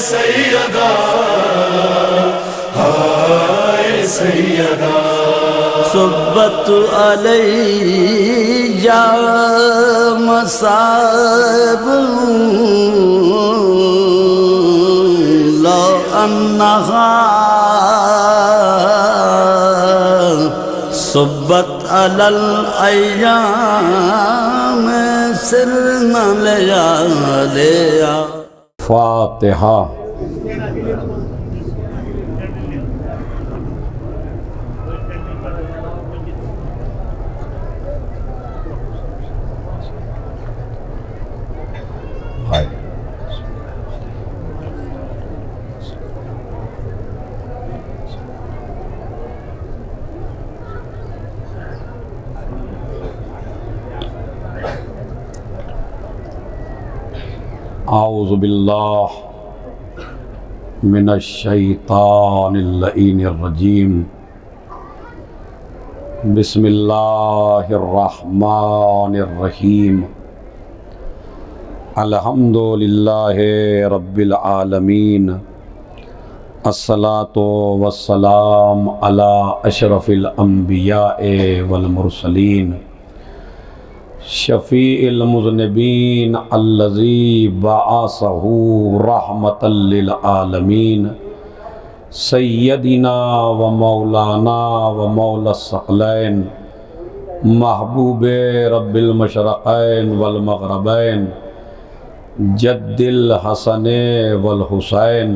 सैयदा, हाय सैयदा। सुब्बत अलैया मसाब ला अन्नहा सुब्बत अलल अय्याम सिरना लिया। फातिहा। आऊज़ु बिल्लाहि मिनश्शैतानिर्रजीम। बिस्मिल्लाहिर्रहमानिर्रहीम। अल्हम्दुलिल्लाहि रब्बिल आलमीन। अस्सलातु वस्सलाम अला अशरफिल अंबियाए वल मुरसलीन शफ़ीइल मुज़निबीन अल्लज़ी बअसहु रहमतल लिल आलमीन सय्यदिना व मौलाना व मौला सकलैन महबूबे रब्बिल मशरक़ैन वल मग़रबैन जद्दिल हसने वल हुसैन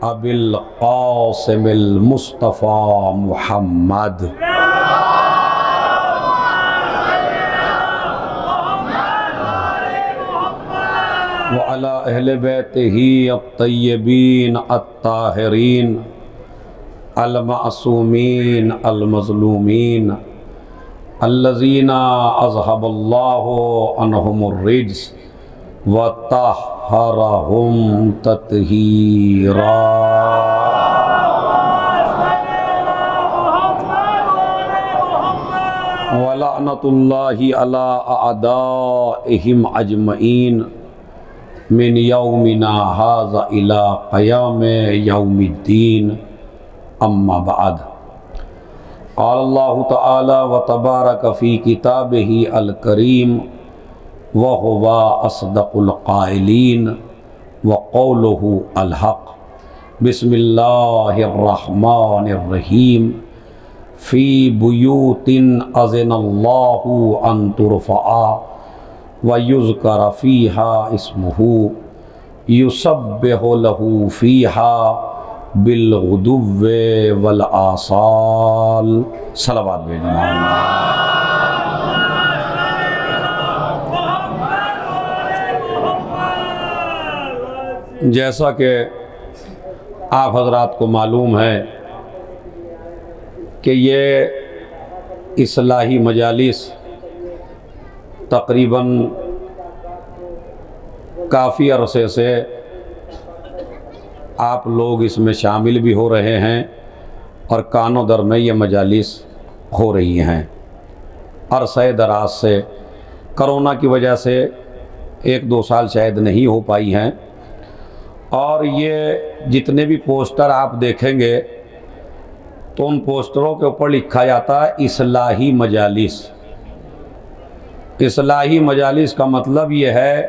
अबिल क़ासिमिल मुस्तफ़ा मुहम्मद। व अला अहले बैतिही अत्तय्यबीन अत्ताहिरीन अल-मासूमीन अल-मज़लूमीन अल्लज़ीना अज़हबल्लाहु अन्हुमुर रिज्स व तह्हरहुम तत्हीरा। व लअनतुल्लाहि अला अअदाइहिम अजमईन मिन यौमिना हाज़ा इला क़यामे यौमिद्दीन। अम्मा बाद। क़ाल अल्लाहु तआला व तबारक फ़ी किताबिही अल करीम व हुवा अस्दक़ुल क़ाइलीन व क़ौलुहु अल हक़। बिस्मिल्लाहिर्रहमानिर्रहीम। फ़ी बुयूतिन अज़िनल्लाहु अन तुरफ़अ व युज़कर फ़ीहा इस्मुहु युसब्बिहु लहू फ़ीहा बिलग़ुदुव्वि वल आसाल। सलावत भेजना। जैसा कि आप हज़रात को मालूम है कि ये इस्लाही मजालिस तकरीबन काफ़ी अरसे से आप लोग इसमें शामिल भी हो रहे हैं और कानो दर में ये मजालिस हो रही हैं। अरसे दराज से कोरोना की वजह से 1-2 साल शायद नहीं हो पाई हैं। और ये जितने भी पोस्टर आप देखेंगे तो उन पोस्टरों के ऊपर लिखा जाता है इस्लाही मजालिस। इस्लाही मजालिस का मतलब ये है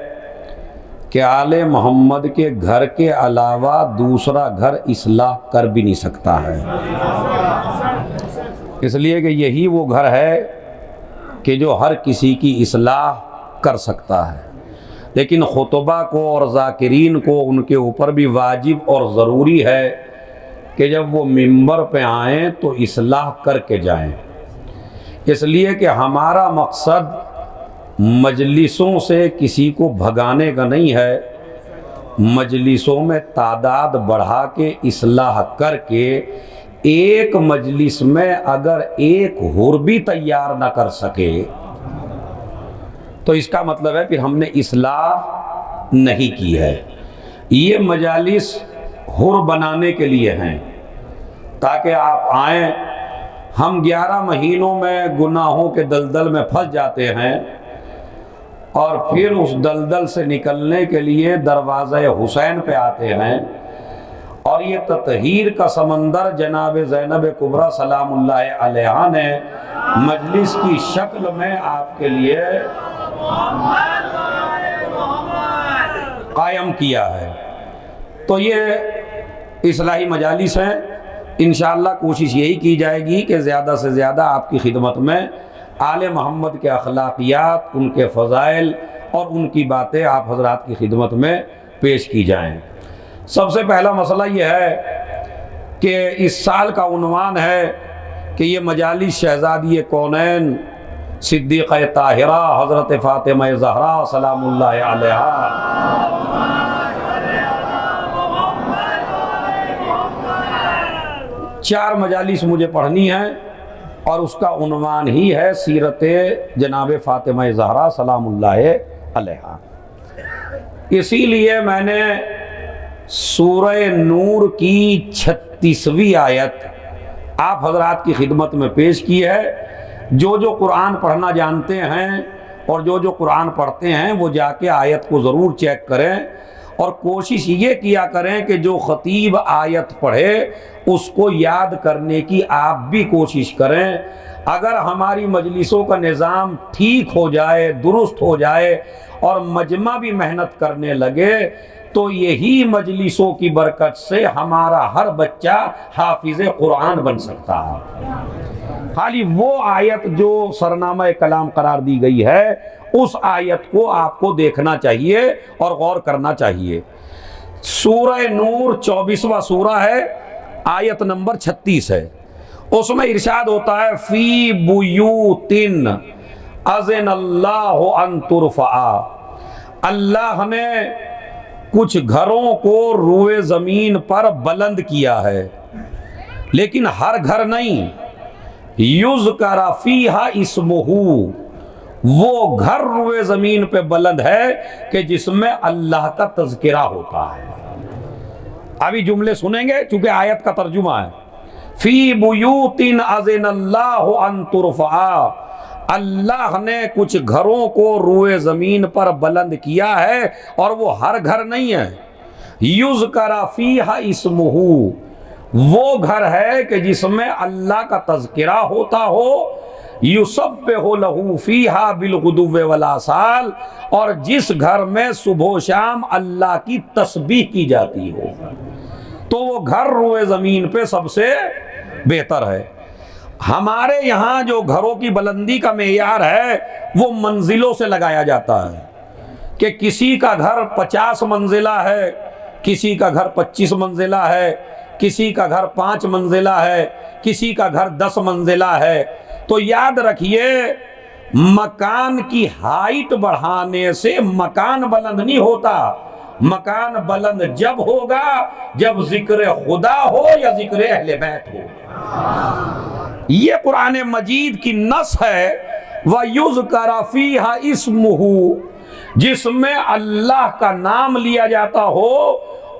कि आले मोहम्मद के घर के अलावा दूसरा घर इस्लाह कर भी नहीं सकता है, इसलिए कि यही वो घर है कि जो हर किसी की इस्लाह कर सकता है। लेकिन खुतबा को और ज़ाकिरीन को उनके ऊपर भी वाजिब और ज़रूरी है कि जब वो मिंबर पे आएँ तो इस्लाह करके जाएं। इसलिए कि हमारा मकसद मजलिसों से किसी को भगाने का नहीं है, मजलिसों में तादाद बढ़ा के इस्लाह करके एक मजलिस में अगर एक हुर भी तैयार न कर सके तो इसका मतलब है फिर हमने इस्लाह नहीं की है। ये मजालिस हुर बनाने के लिए हैं ताकि आप आएँ। हम 11 महीनों में गुनाहों के दलदल में फंस जाते हैं और फिर उस दलदल से निकलने के लिए दरवाज़े हुसैन पे आते हैं। और ये ततहीर का समंदर जनाब ज़ैनब कुबरा सलामुल्लाह अलैहा ने मजलिस की शक्ल में आपके लिए कायम किया है। तो ये इस्लाही मजालिस हैं। इंशाअल्लाह कोशिश यही की जाएगी कि ज़्यादा से ज़्यादा आपकी खिदमत में आले मोहम्मद के अखलाकियात, उनके फ़ज़ाइल और उनकी बातें आप हज़रात की खिदमत में पेश की जाएँ। सबसे पहला मसला ये है कि इस साल का उन्वान है कि ये मजालिस शहज़ादी कौनैन सिद्दीक़ा ताहिरा हज़रत फ़ातिमा ज़हरा सलामुल्लाह अलैहा चार मजालिस मुझे पढ़नी है और उसका उन्वान ही है सीरत जनाब फ़ातिमा ज़हरा सलामुल्लाह अलैहा। इसीलिए मैंने सूरह नूर की 36वीं आयत आप हजरात की खिदमत में पेश की है। जो कुरान पढ़ना जानते हैं और जो कुरान पढ़ते हैं वो जाके आयत को ज़रूर चेक करें और कोशिश ये किया करें कि जो ख़तीब आयत पढ़े उसको याद करने की आप भी कोशिश करें। अगर हमारी मजलिसों का निज़ाम ठीक हो जाए, दुरुस्त हो जाए और मजमा भी मेहनत करने लगे तो यही मजलिसों की बरकत से हमारा हर बच्चा हाफिज़ कुरान बन सकता है। खाली वो आयत जो सरनामा कलाम करार दी गई है उस आयत को आपको देखना चाहिए और गौर करना चाहिए। सूरह नूर 24वां सूरा है, आयत नंबर 36 है। उसमें इरशाद होता है फी बुयूतिन अज़नल्लाहु अन तुरफ़ा, अल्लाह ने कुछ घरों को रुए ज़मीन पर बुलंद किया है, लेकिन हर घर नहीं। युज़करा फ़ीहा इस्मुहु, वो घर रुए ज़मीन पे बुलंद है कि जिसमें अल्लाह का तज़किरा होता है। अभी जुमले सुनेंगे चूँकि आयत का तर्जुमा है। फ़ी बुयूतिन अज़नल्लाहु अन तुरफ़ा, अल्लाह ने कुछ घरों को रुए ज़मीन पर बुलंद किया है और वो हर घर नहीं है। युज़करा फ़ीहा इस्मुहु, वो घर है कि जिसमें अल्लाह का तज़किरा होता हो। युसब्बिहु लहू फ़ीहा बिलगुदुव्वि वल आसाल, और जिस घर में सुबह शाम अल्लाह की तस्बीह की जाती हो तो वो घर रुए ज़मीन पे सबसे बेहतर है। हमारे यहाँ जो घरों की बुलंदी का मेयार है वो मंजिलों से लगाया जाता है कि किसी का घर 50 मंजिला है, किसी का घर 25 मंजिला है, किसी का घर 5 मंजिला है, किसी का घर 10 मंजिला है। तो याद रखिए मकान की हाइट बढ़ाने से मकान बुलंद नहीं होता। मकान बुलंद जब होगा जब जिक्र खुदा हो या जिक्र अहले बैत हो। ये कुरान मजीद की नस है, व युज़करा फ़ीहा इस्मुहु, जिसमें अल्लाह का नाम लिया जाता हो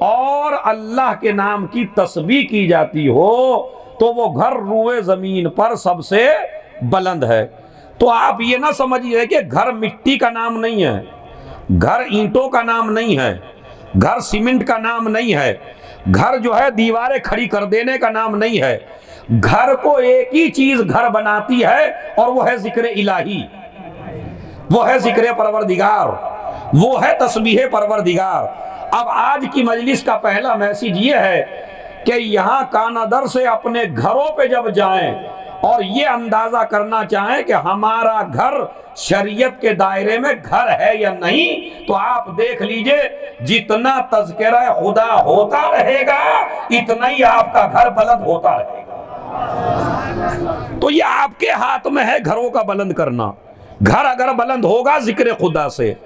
और अल्लाह के नाम की तस्बीह की जाती हो तो वो घर रुए ज़मीन पर सबसे बुलंद है। तो आप ये ना समझिए कि घर मिट्टी का नाम नहीं है, घर ईंटों का नाम नहीं है, घर सीमेंट का नाम नहीं है, घर जो है दीवारें खड़ी कर देने का नाम नहीं है। घर को एक ही चीज घर बनाती है और वो है जिक्र इलाही, वो है जिक्र परवरदिगार, वो है तस्बीह परवरदिगार। अब आज की मजलिस का पहला मैसेज ये है कि यहाँ कानादर से अपने घरों पे जब जाएं और ये अंदाजा करना चाहें कि हमारा घर शरीयत के दायरे में घर है या नहीं, तो आप देख लीजिए जितना तज़किरा खुदा होता रहेगा इतना ही आपका घर बुलंद होता रहेगा। तो ये आपके हाथ में है घरों का बुलंद करना। घर अगर बुलंद होगा जिक्र खुदा से।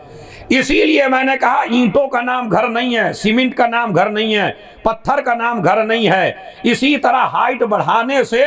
इसीलिए मैंने कहा ईंटों का नाम घर नहीं है, सीमेंट का नाम घर नहीं है, पत्थर का नाम घर नहीं है। इसी तरह हाइट बढ़ाने से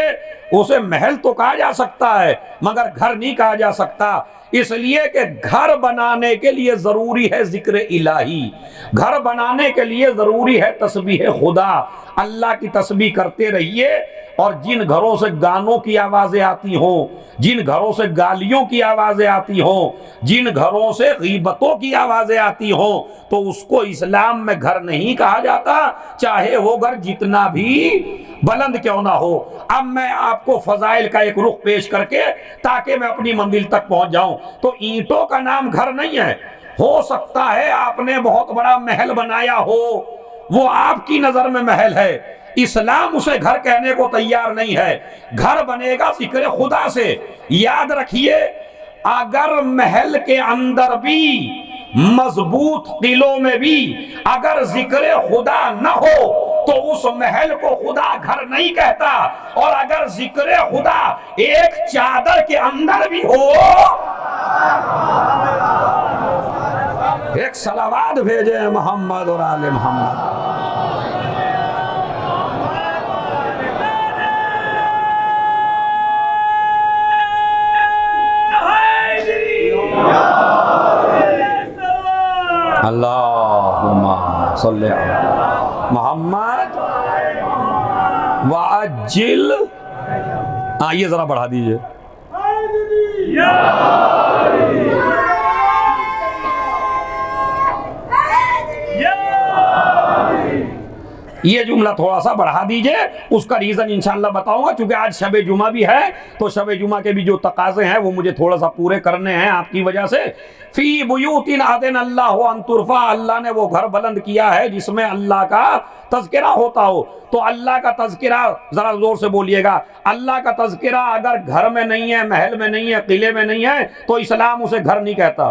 उसे महल तो कहा जा सकता है मगर घर नहीं कहा जा सकता, इसलिए कि घर बनाने के लिए जरूरी है जिक्र इलाही, घर बनाने के लिए जरूरी है तस्बीह खुदा। अल्लाह की तस्बीह करते रहिए, और जिन घरों से गानों की आवाजें आती हों, जिन घरों से गालियों की आवाजें आती हों, जिन घरों से गीबतों की आवाजें आती हों, तो उसको इस्लाम में घर नहीं कहा जाता, चाहे वो घर जितना भी बुलंद क्यों ना हो। अब मैं आपको फजाइल का एक रुख पेश करके ताकि मैं अपनी मंजिल तक पहुंच जाऊं, तो ईंटों का नाम घर नहीं है। हो सकता है आपने बहुत बड़ा महल बनाया हो, वो आपकी नजर में महल है, इस्लाम उसे घर कहने को तैयार नहीं है। घर बनेगा जिक्र खुदा से। याद रखिए, अगर महल के अंदर भी, मजबूत किलों में भी अगर जिक्र खुदा न हो तो उस महल को खुदा घर नहीं कहता। और अगर जिक्र खुदा एक चादर के अंदर भी हो, एक सलावात भेजे मोहम्मद और आले मोहम्मद। अल्लाहुम्मा सल्ली अला मोहम्मद वाजिल। ये जरा बढ़ा दीजिए। ये जुमला थोड़ा सा बढ़ा दीजिए, उसका रीजन इंशाल्लाह बताऊंगा, क्योंकि आज शब जुमा भी है, तो शब जुमा के भी जो तकाजे हैं वो मुझे थोड़ा सा पूरे करने हैं आपकी वजह से। फी बुयूतिन आदिन अल्लाहु अन तुरफा, अल्लाह ने वो घर बुलंद किया है जिसमें अल्लाह का तज़किरा होता हो। तो अल्लाह का तज़किरा, जरा जोर से बोलिएगा, अल्लाह का तज़किरा अगर घर में नहीं है, महल में नहीं है, किले में नहीं है, तो इस्लाम उसे घर नहीं कहता।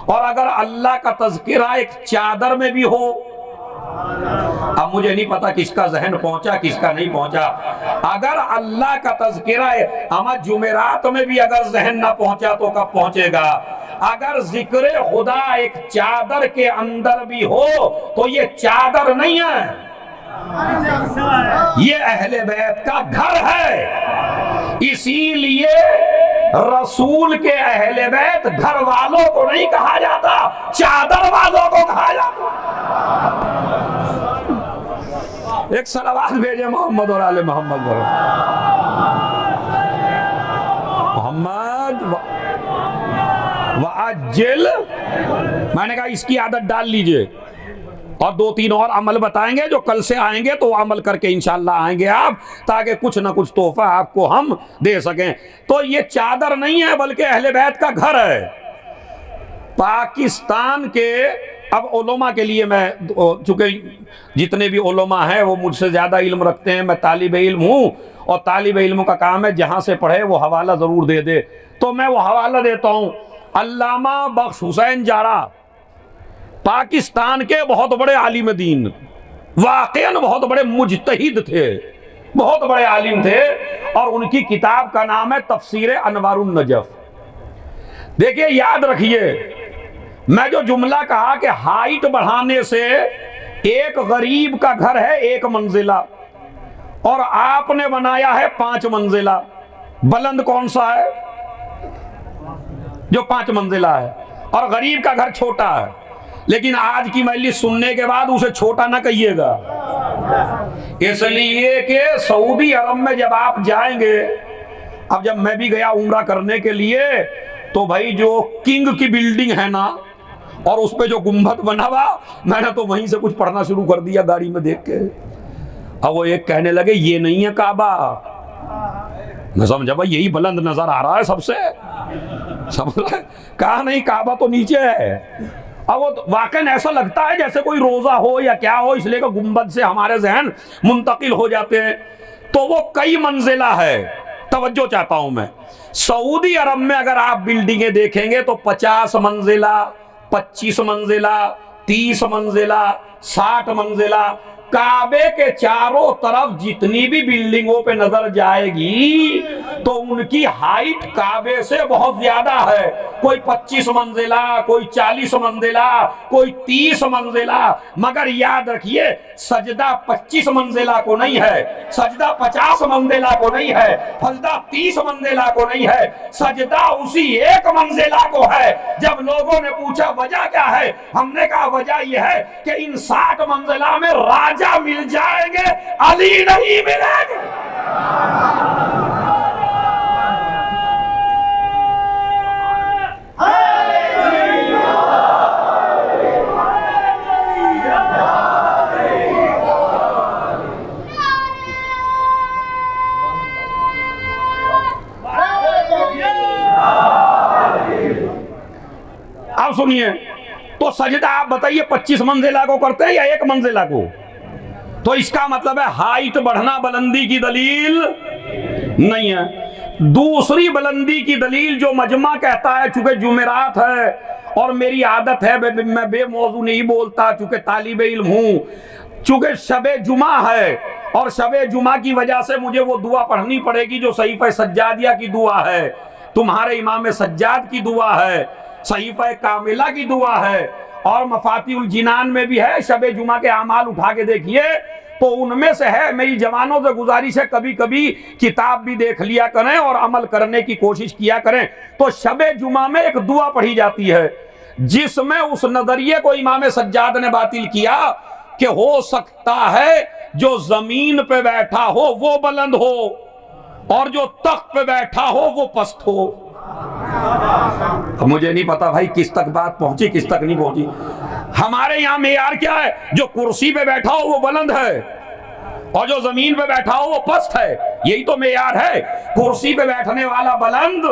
और अगर अल्लाह का तज़किरा एक चादर में भी हो, अब मुझे नहीं पता किसका जहन पहुंचा किसका नहीं पहुंचा, अगर अल्लाह का तज़किरा हमारे जुमेरात में भी अगर जहन ना पहुंचा तो कब पहुंचेगा। अगर जिक्र खुदा एक चादर के अंदर भी हो तो ये चादर नहीं है, ये अहले बैत का घर है। इसीलिए रसूल के अहले बैत घर वालों को नहीं कहा जाता, चादर वालों को कहा जाता। एक सलावात भेजे मोहम्मद और आले मोहम्मद। मोहम्मद वाजिल, मैंने कहा इसकी आदत डाल लीजिए, और 2-3 और अमल बताएंगे जो कल से आएंगे, तो अमल करके इंशाल्लाह आएंगे आप, ताकि कुछ ना कुछ तोहफा आपको हम दे सकें। तो ये चादर नहीं है बल्कि अहले बैत का घर है। पाकिस्तान के, अब उलमा के लिए मैं, चूंकि जितने भी उलमा हैं वो मुझसे ज़्यादा इल्म रखते हैं, मैं तालिब इल्म हूँ, और तालिब इल्म का काम है जहाँ से पढ़े वो हवाला ज़रूर दे दे, तो मैं वो हवाला देता हूँ। अल्लामा बख्श हुसैन जारा पाकिस्तान के बहुत बड़े आलिम दीन, वाक़ईन बहुत बड़े मुजतहिद थे, बहुत बड़े आलिम थे, और उनकी किताब का नाम है तफसीर अनवारुन नजफ। देखिए, याद रखिए, मैं जो जुमला कहा कि हाइट बढ़ाने से एक गरीब का घर है 1 मंजिला और आपने बनाया है 5 मंजिला, बुलंद कौन सा है? जो 5 मंजिला है, और गरीब का घर छोटा है। लेकिन आज की मजलिस सुनने के बाद उसे छोटा ना कहिएगा, इसलिए कि सऊदी अरब में जब आप जाएंगे, अब जब मैं भी गया उम्रा करने के लिए, तो भाई जो किंग की बिल्डिंग है ना, और उस पे जो गुंबद बना हुआ, मैंने तो वहीं से कुछ पढ़ना शुरू कर दिया गाड़ी में देख के। अब वो एक कहने लगे ये नहीं है काबा, मैं समझा भाई यही बुलंद नजर आ रहा है सबसे, समझ कहा नहीं काबा तो नीचे है। अब वो वाकई ऐसा लगता है जैसे कोई रोजा हो या क्या हो, इसलिए कि गुंबद से हमारे जहन मुंतकिल हो जाते हैं। तो वो कई मंजिला है, तवज्जो चाहता हूं मैं। सऊदी अरब में अगर आप बिल्डिंगें देखेंगे तो 50 मंजिला, 25 मंजिला, 30 मंजिला, 60 मंजिला, काबे के चारों तरफ जितनी भी बिल्डिंगों पे नजर जाएगी तो उनकी हाइट काबे से बहुत ज्यादा है। कोई 25 मंजिला, कोई 40 मंजिला, कोई 30 मंजिला, मगर याद रखिए सजदा 25 मंजिला को नहीं है, सजदा 50 मंजिला को नहीं है, सजदा 30 मंजिला को नहीं है, सजदा उसी 1 मंजिला को है। जब लोगों ने पूछा वजह क्या है, हमने कहा वजह यह है कि इन 60 मंजिला में राजा मिल जाएंगे, अली नहीं मिलेंगे। अब सुनिए, तो सजदा आप बताइए 25 मंजिला को करते हैं या 1 मंजिला को? तो इसका मतलब है हाइट बढ़ना बुलंदी की दलील नहीं है। दूसरी बुलंदी की दलील जो मजमा कहता है, चूंकि जुमेरात है और मेरी आदत है मैं बेमौजू नहीं बोलता, चूंकि तालिब इल्म हूं, चूंकि शबे जुमा है और शबे जुमा की वजह से मुझे वो दुआ पढ़नी पड़ेगी जो सहीफे सज्जादिया की दुआ है, तुम्हारे इमाम सज्जाद की दुआ है, सहीफे कामिला की दुआ है और मफातिउल जिनान में भी है। शबे जुमा के अमाल उठा के देखिए तो उनमें से है। मेरी जवानों से गुजारिश है कभी कभी किताब भी देख लिया करें और अमल करने की कोशिश किया करें। तो शबे जुमा में एक दुआ पढ़ी जाती है जिसमें उस नजरिए को इमाम सज्जाद ने बातिल किया कि हो सकता है जो जमीन पे बैठा हो वो बुलंद हो और जो तख्त पे बैठा हो वो पस्त हो। मुझे नहीं पता भाई किस तक बात पहुंची किस तक नहीं पहुंची। हमारे यहां मेयार क्या है? जो कुर्सी पे बैठा हो वो बुलंद है और जो जमीन पे बैठा हो वो पस्त है। यही तो मेयार है। कुर्सी पे बैठने वाला बुलंद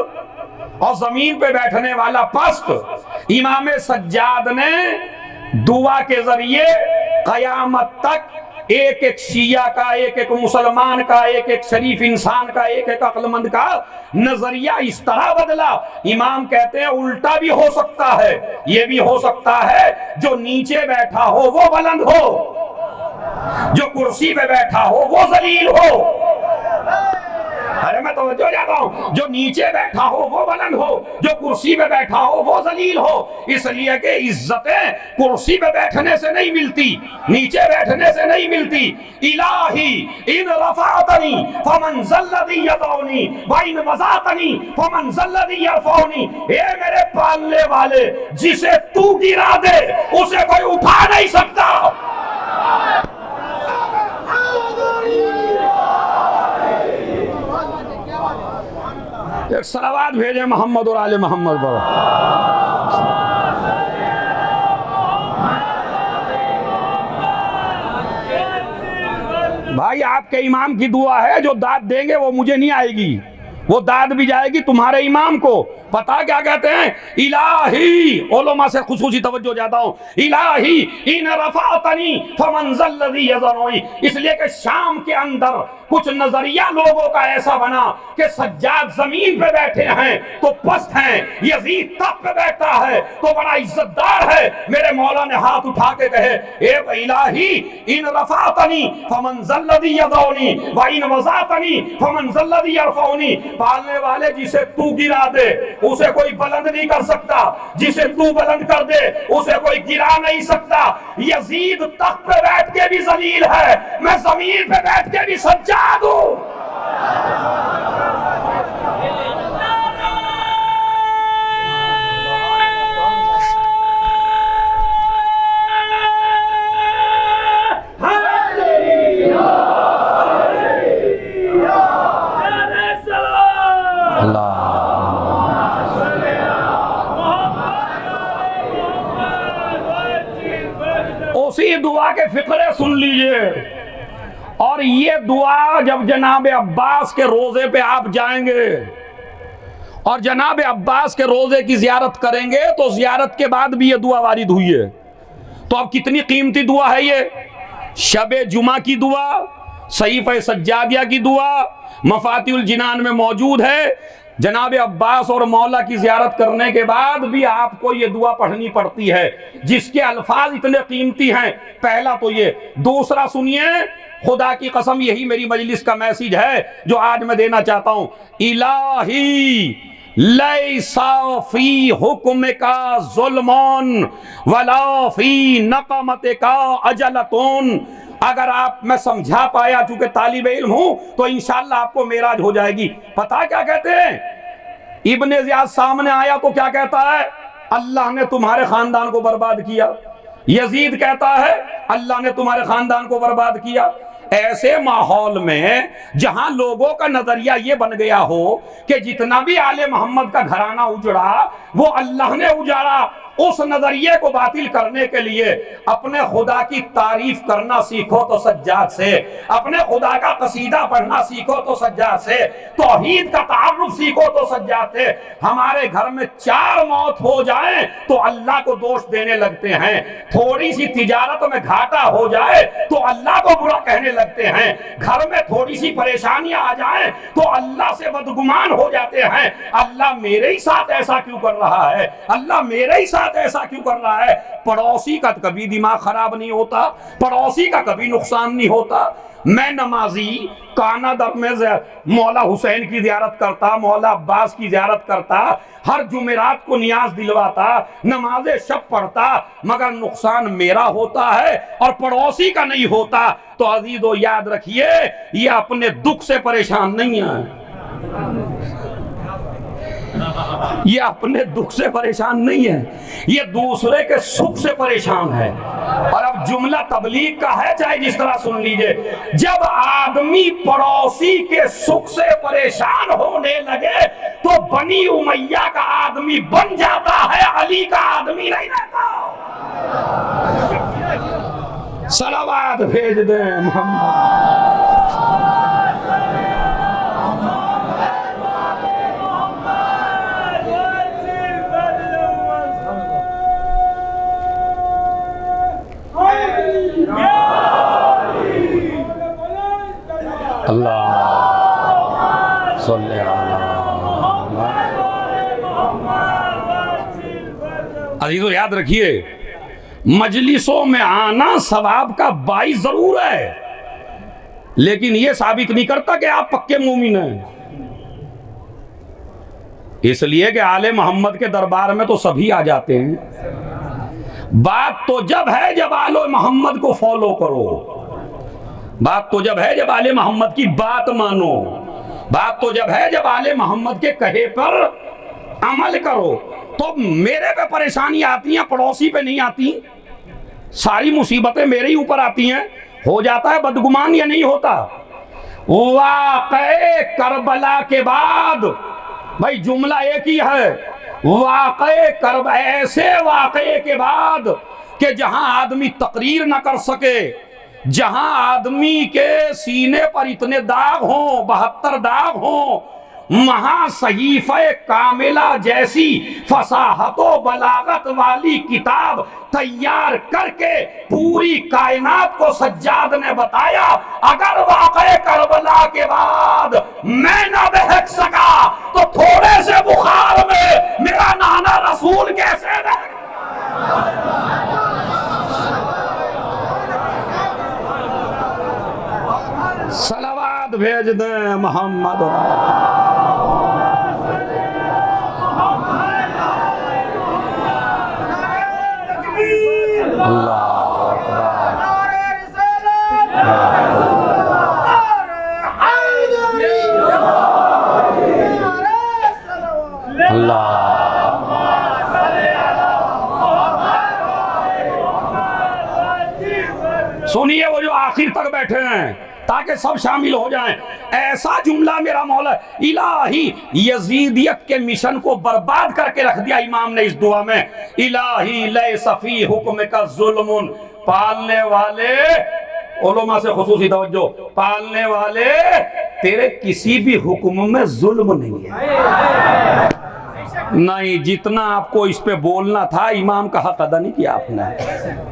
और जमीन पे बैठने वाला पस्त। इमाम सज्जाद ने दुआ के जरिए कयामत तक एक एक शिया का, एक एक मुसलमान का, एक एक शरीफ इंसान का, एक एक अक्लमंद का नजरिया इस तरह बदला। इमाम कहते हैं उल्टा भी हो सकता है, यह भी हो सकता है जो नीचे बैठा हो वो बुलंद हो, जो कुर्सी पे बैठा हो वो जलील हो। अरे मैं तो जाता हूं, जो नीचे बैठा हो वो बुलंद हो, जो कुर्सी पे बैठा हो वो जलील हो। इसलिए कि इज्जतें कुर्सी पे बैठने से नहीं मिलती, नीचे बैठने से नहीं मिलती। इलाही इन रफातनी फमन ज़ल्लज़ी यदऊनी व इन वज़ातनी फमन ज़ल्लज़ी यरफ़ऊनी। हे मेरे पालने वाले, जिसे तू गिरा दे उसे कोई उठा नहीं सकता। एक सलावात भेजे मोहम्मद और आले मोहम्मद पर। भाई आपके इमाम की दुआ है, जो दाद देंगे वो मुझे नहीं आएगी, वो दाद भी जाएगी तुम्हारे इमाम को। पता क्या कहते हैं? इलाही, उलमा से खुसूसी तवज्जो जाता हूं, इलाही इन रफातनी फमन ज़ल्लज़ी यज़नुई। इसलिए कि शाम के अंदर कुछ नजरिया लोगों का ऐसा बना कि सज्जाद जमीन पे बैठे हैं तो पस्त हैं, यजीद तख्त पे बैठा है तो बड़ा इज्जतदार है। मेरे मौला ने हाथ उठा के कहे, ए इलाही इन रफातनी फमन ज़ल्लज़ी यज़ऊनी व इन वज़ातनी फमन ज़ल्लज़ी यरफ़ऊनी। पालने वाले, जिसे तू गिरा दे उसे कोई बुलंद नहीं कर सकता, जिसे तू बुलंद कर दे उसे कोई गिरा नहीं सकता। यजीद तख्त पे बैठ के भी जलील है, मैं जमीन पे बैठ के भी सज्जाद हूं। उसी दुआ के फिक्रे सुन लीजिए। और ये दुआ जब जनाब अब्बास के रोजे पे आप जाएंगे और जनाब अब्बास के रोजे की जियारत करेंगे तो जियारत के बाद भी ये दुआ वारिद हुई है। तो अब कितनी कीमती दुआ है ये। शबे जुमा की दुआ, सहीफे सज्जादिया की दुआ मफातिउल जिनान में मौजूद है। जनाब अब्बास और मौला की जियारत करने के बाद भी आपको ये दुआ पढ़नी पड़ती है, जिसके अल्फाज इतने कीमती हैं। पहला तो ये। दूसरा सुनिए, खुदा की कसम यही मेरी मजलिस का मैसेज है जो आज मैं देना चाहता हूं। इलाही लैसा फी हुक्म का जुल्मन वला फी नक़मत का अजलतुन। अगर आप, मैं समझा पाया, चूंकि तालिब इल्म हूं तो इंशाअल्लाह आपको मेराज हो जाएगी। पता क्या कहते हैं? इब्ने ज़ियाद सामने आया तो क्या कहता है? अल्लाह ने तुम्हारे खानदान को बर्बाद किया। यजीद कहता है अल्लाह ने तुम्हारे खानदान को बर्बाद किया। ऐसे माहौल में जहां लोगों का नजरिया ये बन गया हो कि जितना भी आले मोहम्मद का घराना उजड़ा वो अल्लाह ने उजाड़ा, उस नजरिए को बातिल करने के लिए अपने खुदा की तारीफ करना सीखो तो सज्जाद से, अपने खुदा का कसीदा पढ़ना सीखो तो सज्जाद से, तौहीद का तारुफ सीखो तो सज्जाद से। हमारे घर में 4 मौत हो जाए तो अल्लाह को दोष देने लगते हैं, थोड़ी सी तिजारत में घाटा हो जाए तो अल्लाह को बुरा कहने लगते हैं, घर में थोड़ी सी परेशानियां आ जाए तो अल्लाह से बदगुमान हो जाते हैं। अल्लाह मेरे ही साथ ऐसा क्यों कर रहा है, अल्लाह मेरे ही ऐसा क्यों कर रहा है। पड़ोसी का कभी दिमाग खराब नहीं होता, पड़ोसी का कभी नुकसान नहीं होता। मैं नमाजी काना दर में मौला हुसैन की ज़ियारत करता, मौला अब्बास की ज़ियारत करता, हर जुमेरात को नियाज दिलवाता, नमाज़े शब पढ़ता, मगर नुकसान मेरा होता है और पड़ोसी का नहीं होता। तो अजीजों याद रखिए, ये अपने दुख से परेशान नहीं है, ये अपने दुख से परेशान नहीं है, ये दूसरे के सुख से परेशान है। और अब जुमला तबलीग का है, चाहे जिस तरह सुन लीजिए, जब आदमी पड़ोसी के सुख से परेशान होने लगे तो बनी उमैया का आदमी बन जाता है, अली का आदमी नहीं रहता। सलावत भेज दे मोहम्मद। अजीजों याद रखिए, मजलिसों में आना सवाब का बाइस जरूर है, लेकिन यह साबित नहीं करता कि आप पक्के मोमिन हैं। इसलिए कि आले मोहम्मद के दरबार में तो सभी आ जाते हैं। बात तो जब है जब आले मोहम्मद को फॉलो करो, बात तो जब है जब आले मोहम्मद की बात मानो, बात तो जब है जब आले मोहम्मद के कहे पर अमल करो। तो मेरे पे परेशानी आती हैं, पड़ोसी पे नहीं आती। सारी मुसीबतें मेरे ही ऊपर आती हैं। हो जाता है बदगुमान या नहीं होता? वाक़े करबला के बाद, भाई जुमला एक ही है, वाक़े करबला, ऐसे वाक़े के बाद कि जहां आदमी तकरीर ना कर सके, जहां आदमी के सीने पर इतने दाग हों, 72 दाग हों, महासहीफ़े कामिला जैसी फसाहतो बलागत वाली किताब तैयार करके पूरी कायनात को सज्जाद ने बताया। अगर वाक़े करबला के बाद मैं ना बहक सका तो थोड़े से बुखार में मेरा नाना रसूल कैसे बहक। सलावत भेज दे मोहम्मद। सुनिए, वो जो आखिर तक बैठे हैं ताकि सब शामिल हो जाएं। ऐसा जुमला मेरा मौला इलाही यजीदियत के मिशन को बर्बाद करके रख दिया इमाम ने इस दुआ में, इलाही ले सफी हुक्म का जुल्मुन, पालने वाले, उलमा से खुसूसी तवज्जो, पालने वाले तेरे किसी भी हुक्म में जुल्म नहीं है। नहीं, जितना आपको इस पे बोलना था इमाम का हक अदा नहीं किया आपने।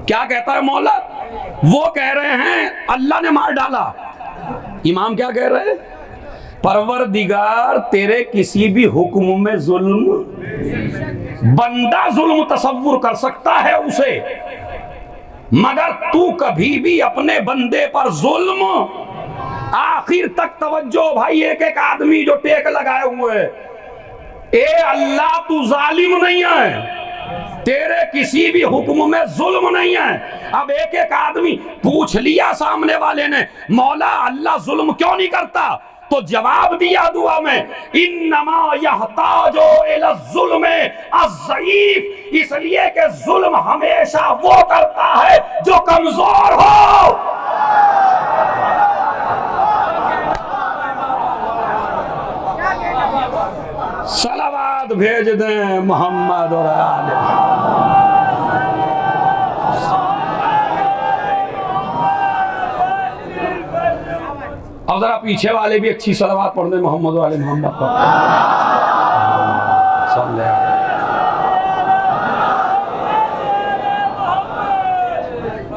क्या कहता है मौला? वो कह रहे हैं अल्लाह ने मार डाला, इमाम क्या कह रहे हैं? परवरदिगार तेरे किसी भी हुक्म में जुल्म, बंदा जुल्म तसव्वुर कर सकता है उसे, मगर तू कभी भी अपने बंदे पर जुल्म, आखिर तक तवज्जो भाई, एक एक आदमी जो टेक लगाए हुए है, ए अल्लाह तू जालिम नहीं है, तेरे किसी भी हुक्म में जुल्म नहीं है। अब एक एक आदमी पूछ लिया सामने वाले ने, मौला अल्लाह जुल्म क्यों नहीं करता? तो जवाब दिया दुआ में, इन्नमा यहताजो इला जुल्म अज़्ज़ईफ, इसलिए कि जुल्म हमेशा वो करता है जो कमजोर हो। भेज दें मोहम्मद और आले। अब जरा पीछे वाले भी अच्छी सलावत पढ़ दें मोहम्मद और आले मोहम्मद पर।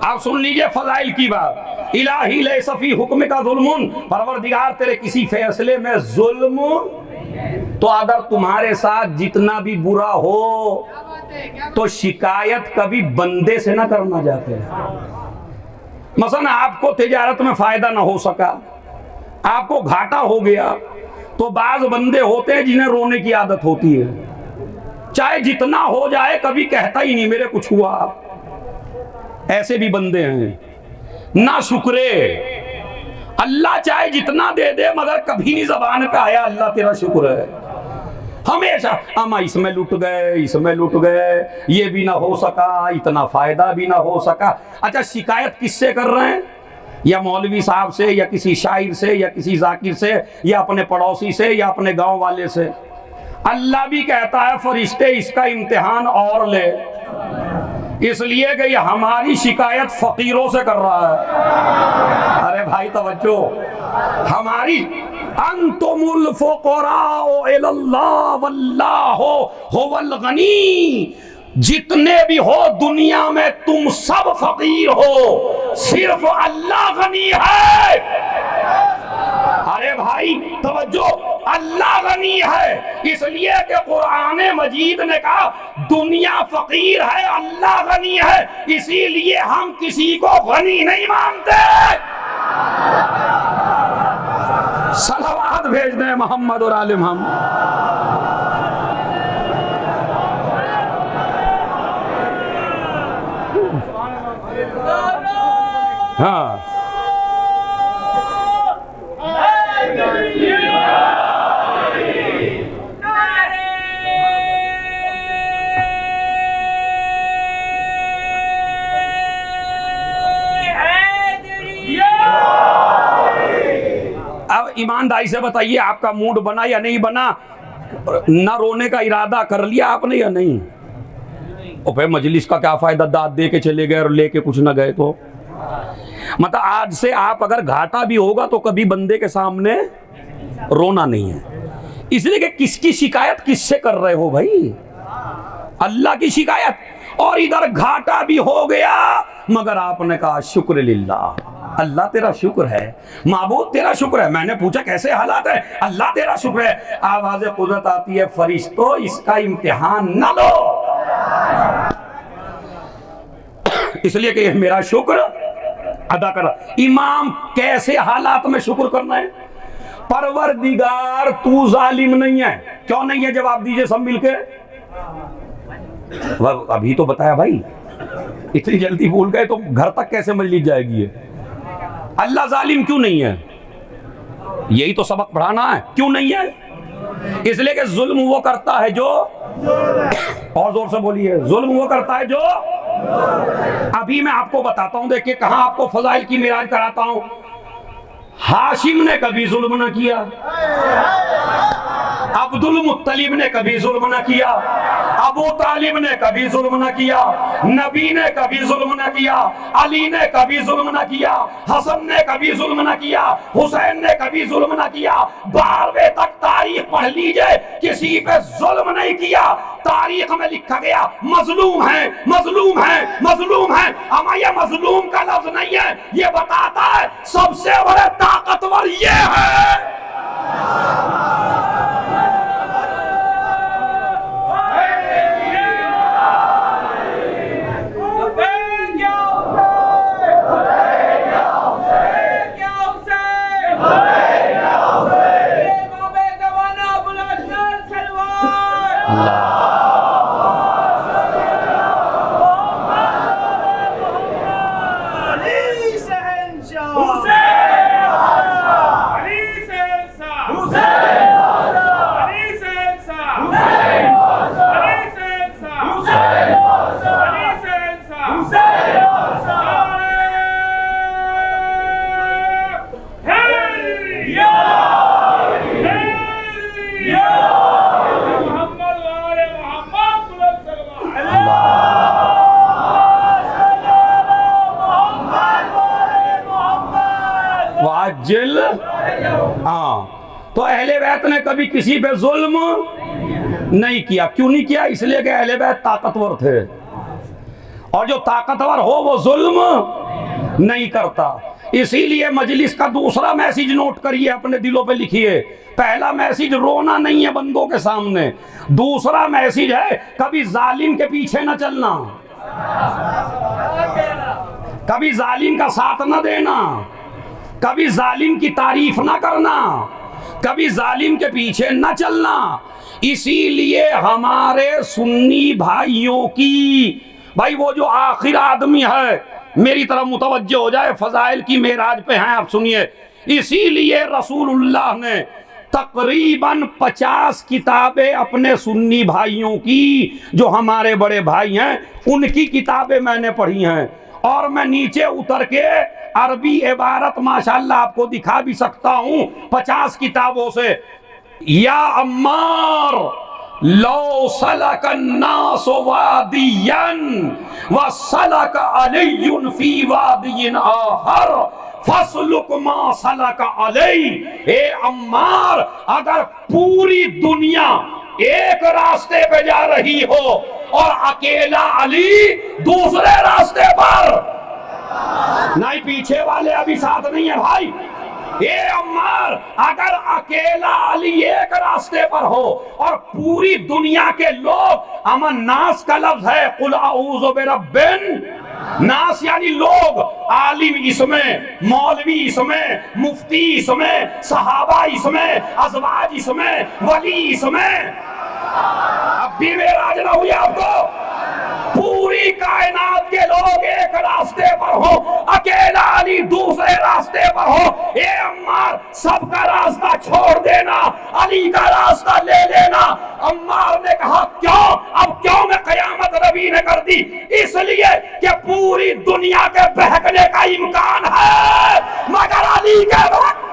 आप सुन लीजिए फजाइल की बात। इलाही ले सफी हुक्म का जुल्मुन, परवरदिगार तेरे किसी फैसले में जुल्म, तो अगर तुम्हारे साथ जितना भी बुरा हो तो शिकायत कभी बंदे से ना करना जाते। मसलन आपको तिजारत में फायदा ना हो सका, आपको घाटा हो गया, तो बाज बंदे होते हैं जिन्हें रोने की आदत होती है, चाहे जितना हो जाए कभी कहता ही नहीं मेरे कुछ हुआ। ऐसे भी बंदे हैं ना शुक्रे, अल्लाह चाहे जितना दे दे मगर कभी नहीं जबान पे आया अल्लाह तेरा शुक्र है। हमेशा अमा इसमें लुट गए, इसमें लुट गए, ये भी ना हो सका, इतना फायदा भी ना हो सका। अच्छा, शिकायत किससे कर रहे हैं? या मौलवी साहब से, या किसी शायर से, या किसी जाकिर से, या अपने पड़ोसी से, या अपने गांव वाले से। अल्लाह भी कहता है फरिश्ते इसका इम्तिहान और ले, इसलिए कि ये हमारी शिकायत फकीरों से कर रहा है। अरे भाई तवज्जो, हमारी अंतुमुल फुक़राउ इलल्लाह वल्लाहु हुवल गनी, जितने भी हो दुनिया में तुम सब फकीर हो, सिर्फ अल्लाह गनी है। अरे भाई तवज्जो, अल्लाह गनी है, इसलिए कि कुरान मजीद ने कहा दुनिया फकीर है, अल्लाह गनी है, इसीलिए हम किसी को गनी नहीं मानते। सलावत भेज दें मोहम्मद और आले मोहम्मद। हाँ, अब ईमानदारी से बताइए आपका मूड बना या नहीं बना? ना रोने का इरादा कर लिया आपने या नहीं? और फिर मजलिस का क्या फायदा, दाद दे के चले गए और लेके कुछ ना गए तो। मतलब आज से आप अगर घाटा भी होगा तो कभी बंदे के सामने रोना नहीं है, इसलिए कि किसकी शिकायत किससे कर रहे हो भाई? अल्लाह की शिकायत। और इधर घाटा भी हो गया मगर आपने कहा शुक्र लिल्लाह, अल्लाह तेरा शुक्र है, माबूद तेरा शुक्र है। मैंने पूछा कैसे हालात है, अल्लाह तेरा शुक्र है। आवाज़ कुदरत आती है फरिश्तों इसका इम्तिहान न लो, इसलिए कि मेरा शुक्र अदा कर। इमाम कैसे हालात में शुक्र करना है? परवरदिगार तू जालिम नहीं है। क्यों नहीं है? जवाब दीजिए सब मिलके। अभी तो बताया भाई, इतनी जल्दी भूल गए तो घर तक कैसे मजलिस जाएगी ये? अल्लाह जालिम क्यों नहीं है? यही तो सबक पढ़ाना है, क्यों नहीं है? इसलिए कि जुल्म वो करता है जो, और जोर से बोलिए, जुल्म वो करता है जो। अभी मैं आपको बताता हूं, देखिए कहां आपको फजाइल की मिराज कराता हूं। हाशिम ने कभी जुल्म न किया, अब्दुल मुत्तलिब ने कभी जुल्म न किया, अबू तालिब ने कभी जुल्म न किया, नबी ने कभी जुल्म न किया, अली ने कभी जुल्म न किया, हसन ने कभी जुल्म न किया, हुसैन ने कभी जुल्म न किया। 12वें तक तारीख पढ़ लीजिए, किसी पे जुल्म नहीं किया। तारीख में लिखा गया मजलूम है, मजलूम है, मजलूम है। हमारा ये मजलूम का लफ्ज नहीं है, ये बताता है सबसे बड़े ताकतवर ये है। वाजिल। हाँ, तो अहले बैत ने कभी किसी पे जुल्म नहीं किया। क्यों नहीं किया? इसलिए कि अहले बैत ताकतवर थे, और जो ताकतवर हो वो जुल्म नहीं करता। इसीलिए मजलिस का दूसरा मैसेज नोट करिए, अपने दिलों पे लिखिए। पहला मैसेज रोना नहीं है बंदों के सामने, दूसरा मैसेज है कभी जालिम के पीछे न चलना, कभी जालिम का साथ न देना, कभी जालिम की तारीफ ना करना, कभी जालिम के पीछे न चलना। इसीलिए हमारे सुन्नी भाइयों की, भाई वो जो आखिर आदमी है, मेरी तरफ मुतवज्जो हो जाए, फजाइल की मेराज पे हैं, आप सुनिए। इसीलिए रसूलुल्लाह ने तकरीबन 50 किताबें अपने सुन्नी भाइयों की, जो हमारे बड़े भाई हैं, उनकी किताबें मैंने पढ़ी हैं। और मैं नीचे उतर के अरबी इबारत माशाल्लाह आपको दिखा भी सकता हूं 50 किताबों से। या अम्मार लो सलक अन्नास वादियन व सलक अलीयुन फी वादियन आहर फसलुक मा सलक अलई। ए अम्मार, अगर पूरी दुनिया एक रास्ते पे जा रही हो और अकेला अली दूसरे रास्ते पर, नहीं पीछे वाले अभी साथ नहीं है भाई, ये अम्मार, अगर अकेला अली एक रास्ते पर हो और पूरी दुनिया के लोग, अमन नास का लफ्ज है, कुल अऊज़ु बिरब्बिन नास, यानी लोग, आलिम इसमें, मौलवी इसमें, मुफ्ती इसमें, सहाबा इसमें, अज़वाज इसमें, वली इसमें, अब भी मेराज ना हुई आपको। पूरी कायनात के लोग एक रास्ते पर हो, अकेला अली दूसरे रास्ते पर हो। ए अम्मार, सबका रास्ता छोड़ देना, अली का रास्ता ले लेना। अम्मार ने कहा क्यों? अब क्यों में कयामत नबी ने कर दी? इसलिए कि पूरी दुनिया के बहकने का इम्कान है मगर अली के वक्त।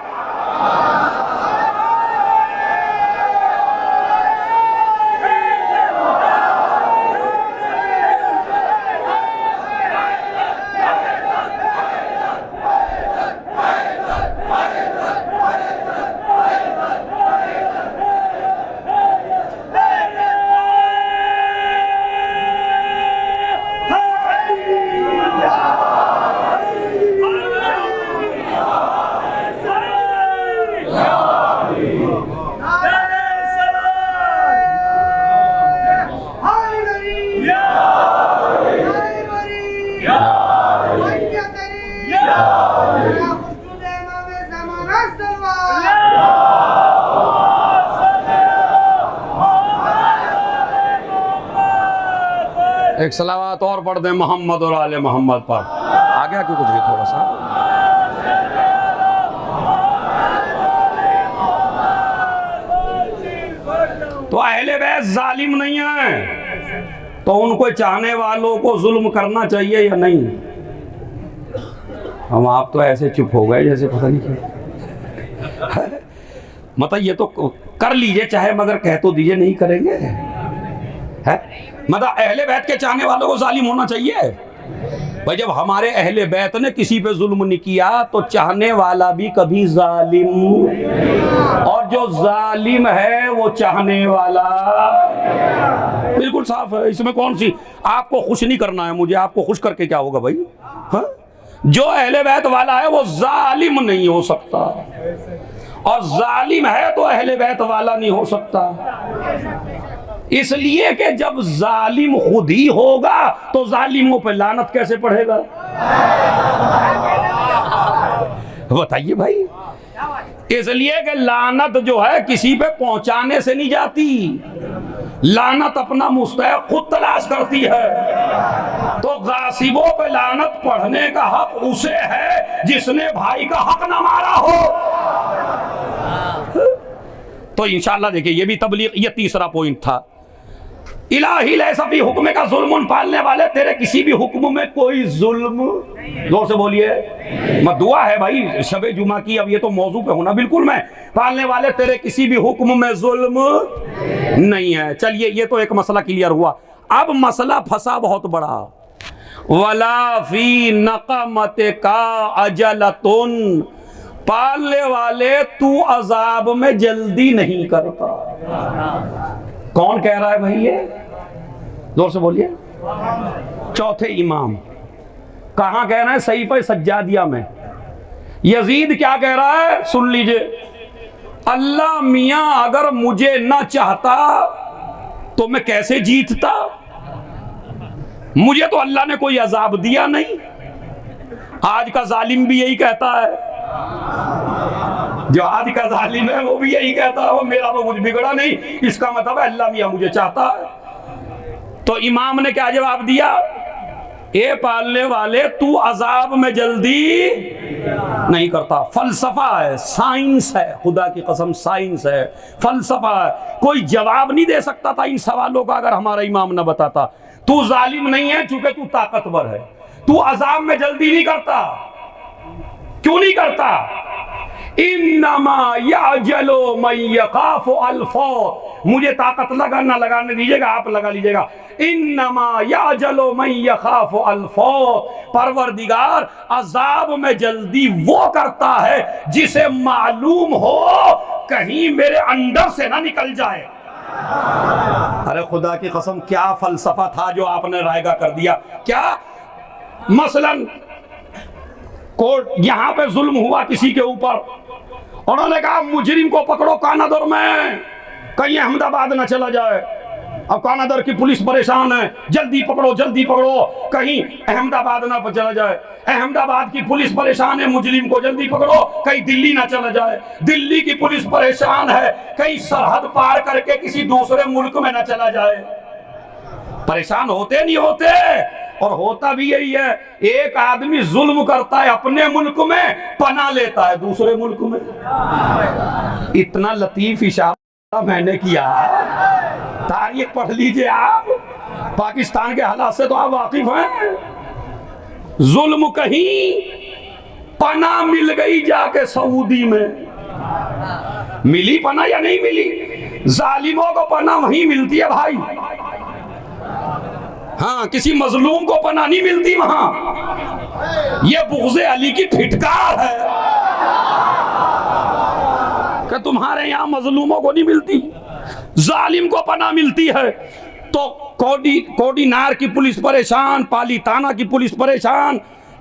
एक सलावत और पढ़ दे मोहम्मद और आले मोहम्मद पर। आ गया क्यों कुछ भी थोड़ा सा? तो अहले बैत जालिम नहीं है, तो उनको चाहने वालों को जुल्म करना चाहिए या नहीं? हम आप तो ऐसे चुप हो गए जैसे पता नहीं क्यों। मतलब ये तो कर लीजिए चाहे, मगर कह तो दीजिए नहीं करेंगे, है? मतलब अहले बैत के चाहने वालों को जालिम होना चाहिए? भाई जब हमारे अहले बैत ने किसी पे जुल्म नहीं किया तो चाहने वाला भी कभी जालिम, और जो जालिम है वो चाहने वाला, बिल्कुल साफ है। इसमें कौन सी, आपको खुश नहीं करना है मुझे, आपको खुश करके क्या होगा भाई? हाँ, जो अहले बैत वाला है वो जालिम नहीं हो सकता, और जालिम है तो अहले बैत वाला नहीं हो सकता। इसलिए कि जब जालिम खुद ही होगा तो जालिमों पे लानत कैसे पढ़ेगा? बताइए भाई। इसलिए कि लानत जो है किसी पे पहुंचाने से नहीं जाती, लानत अपना मुस्तहक खुद तलाश करती है। तो गासिबों पे लानत पढ़ने का हक उसे है जिसने भाई का हक न मारा हो। तो इंशाअल्लाह देखिए ये भी तबलीग, ये तीसरा पॉइंट था। इलाही लैसफी हुक्म का जुल्म, पालने वाले तेरे किसी भी हुक्म में कोई जुल्म, जोर से बोलिए, मत दुआ है भाई शबे जुमा की, अब ये तो मौजू पे होना बिल्कुल। मैं पालने वाले तेरे किसी भी हुक्म में जुल्म नहीं है। चलिए ये तो एक मसला क्लियर हुआ। अब मसला फंसा बहुत बड़ा। वला फी नक़मत का अजलतुन पालने वाले तू अजाब में जल्दी नहीं करता। कौन कह रहा है भाई ये? जोर से बोलिए। चौथे इमाम कहां कह रहे हैं? सहीफे सज्जादिया में। यजीद क्या कह रहा है? सुन लीजिए। अल्लाह मियां अगर मुझे ना चाहता तो मैं कैसे जीतता? मुझे तो अल्लाह ने कोई अजाब दिया नहीं। आज का जालिम भी यही कहता है, जो आज का जालिम है वो भी यही कहता है, वो मेरा तो कुछ बिगड़ा नहीं, इसका मतलब है अल्लाह मियां मुझे चाहता है। तो इमाम ने क्या जवाब दिया? ए पालने वाले तू अजाब में जल्दी नहीं करता। फलसफा है, साइंस है, खुदा की कसम साइंस है, फलसफा है। कोई जवाब नहीं दे सकता था इन सवालों का अगर हमारा इमाम न बताता। तू जालिम नहीं है चूंकि तू ताकतवर है। तू अजाब में जल्दी नहीं करता। क्यों नहीं करता? इन्नमा याजलो मन यखाफु अल्फौ। मुझे ताकत लगा ना लगाने दीजिएगा, आप लगा लीजिएगा। इन्नमा याजलो मन यखाफु अल्फौ। परवरदिगार अजाब में जल्दी वो करता है जिसे मालूम हो कहीं मेरे अंडर से ना निकल जाए। अरे खुदा की कसम क्या फलसफा था जो आपने रायगा कर दिया। क्या मसलन कोर्ट यहां पे जुल्म हुआ किसी के ऊपर, उन्होंने कहा मुजरिम को पकड़ो कानादर में, कहीं अहमदाबाद ना चला जाए। अब कानादर की पुलिस परेशान है, जल्दी पकड़ो जल्दी पकड़ो, कहीं अहमदाबाद ना चला जाए। अहमदाबाद की पुलिस परेशान है, मुजरिम को जल्दी पकड़ो, कहीं दिल्ली ना चला जाए। दिल्ली की पुलिस परेशान है, कहीं सरहद पार करके किसी दूसरे मुल्क में ना चला जाए। परेशान होते नहीं होते? और होता भी यही है। एक आदमी जुल्म करता है अपने मुल्क में, पना लेता है दूसरे मुल्क में। इतना लतीफ इशारा मैंने किया, तारीख पढ़ लीजिए आप। पाकिस्तान के हालात से तो आप वाकिफ हैं। जुल्म कहीं, पना मिल गई जाके सऊदी में। मिली पना या नहीं मिली? जालिमों को पना वहीं मिलती है भाई। हाँ, किसी मजलूम को पना नहीं मिलती वहां। ये बुग़्ज़े अली की फिटकार है कि तुम्हारे यहां मजलूमों को नहीं मिलती, जालिम को पना मिलती है। तो कोडीनार की पुलिस परेशान, पालीताना की पुलिस परेशान,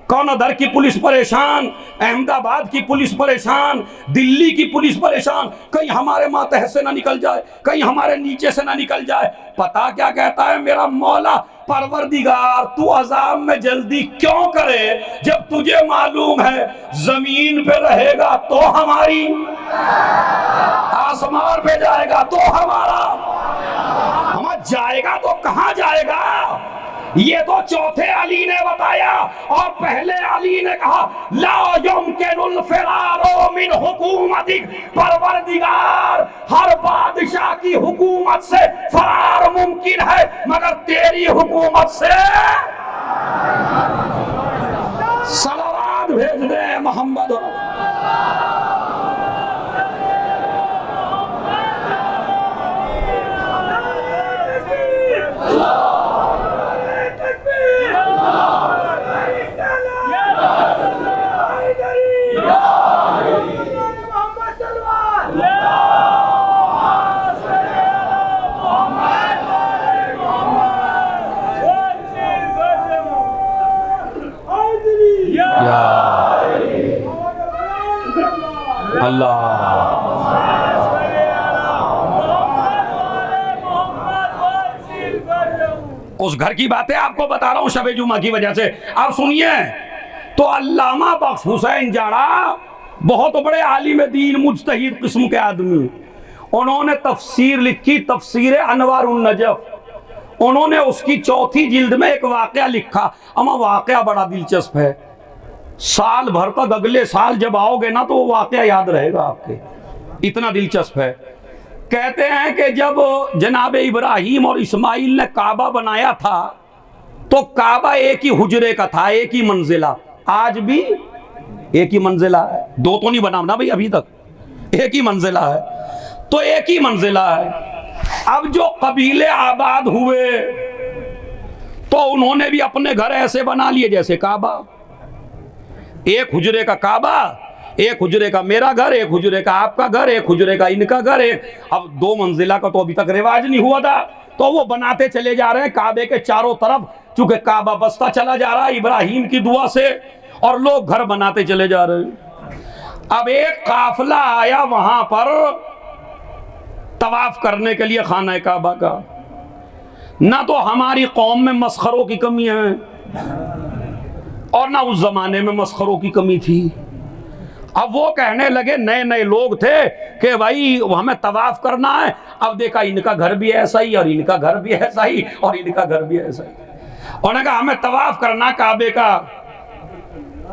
कौनदर की पुलिस परेशान, अहमदाबाद की पुलिस परेशान, दिल्ली की पुलिस परेशान, कहीं हमारे मातहत से ना निकल जाए, कहीं हमारे नीचे से ना निकल जाए। पता क्या कहता है मेरा मौला? परवरदिगार तू अजाब में जल्दी क्यों करे जब तुझे मालूम है जमीन पे रहेगा तो हमारी, आसमान पे जाएगा तो हमारा, हम जाएगा तो कहां जाएगा? ये तो चौथे अली ने बताया। और पहले अली ने कहा ला युमकिनुल फिरारो मिन हुकूमतिक। परवरदिगार हर बादशाह की हुकूमत से फरार मुमकिन है मगर तेरी हुकूमत से। सलावत भेज दे मोहम्मद। अल्लाह उस घर की बातें आपको बता रहा हूं शबे जुमा की वजह से। आप सुनिए। तो अल्लामा बख्श हुसैन जाड़ा बहुत बड़े आलिम दीन, मुज्तहिद किस्म के आदमी, उन्होंने तफसीर लिखी, तफसीर अनवारुन नजफ। उन्होंने उसकी चौथी जिल्द में एक वाकया लिखा। अमा वाकया बड़ा दिलचस्प है। साल भर तक, अगले साल जब आओगे ना तो वो वाकया याद रहेगा आपके, इतना दिलचस्प है। कहते हैं कि जब जनाब इब्राहिम और इस्माइल ने काबा बनाया था तो काबा एक ही हुजरे का था, एक ही मंजिला। आज भी एक ही मंजिला है, दो तो नहीं बना ना भाई अभी तक, एक ही मंजिला है। तो एक ही मंजिला है। अब जो कबीले आबाद हुए तो उन्होंने भी अपने घर ऐसे बना लिए जैसे काबा, एक हुजरे का काबा, एक हुजरे का मेरा घर, एक हुजरे का आपका घर, एक हुजरे का इनका घर, एक अब 2 मंजिला का तो अभी तक रिवाज नहीं हुआ था, तो वो बनाते चले जा रहे हैं काबे के चारों तरफ, चूंकि काबा बसता चला जा रहा है इब्राहिम की दुआ से, और लोग घर बनाते चले जा रहे हैं। अब एक काफिला आया वहां पर तवाफ करने के लिए खाना काबा का। ना तो हमारी कौम में मस्खरों की कमी है और ना उस जमाने में मस्खरों की कमी थी। अब वो कहने लगे, नए नए लोग थे कि भाई हमें तवाफ करना है। अब देखा इनका घर भी ऐसा ही और इनका घर भी ऐसा ही और इनका घर भी ऐसा ही, उन्होंने कहा हमें तवाफ करना काबे का।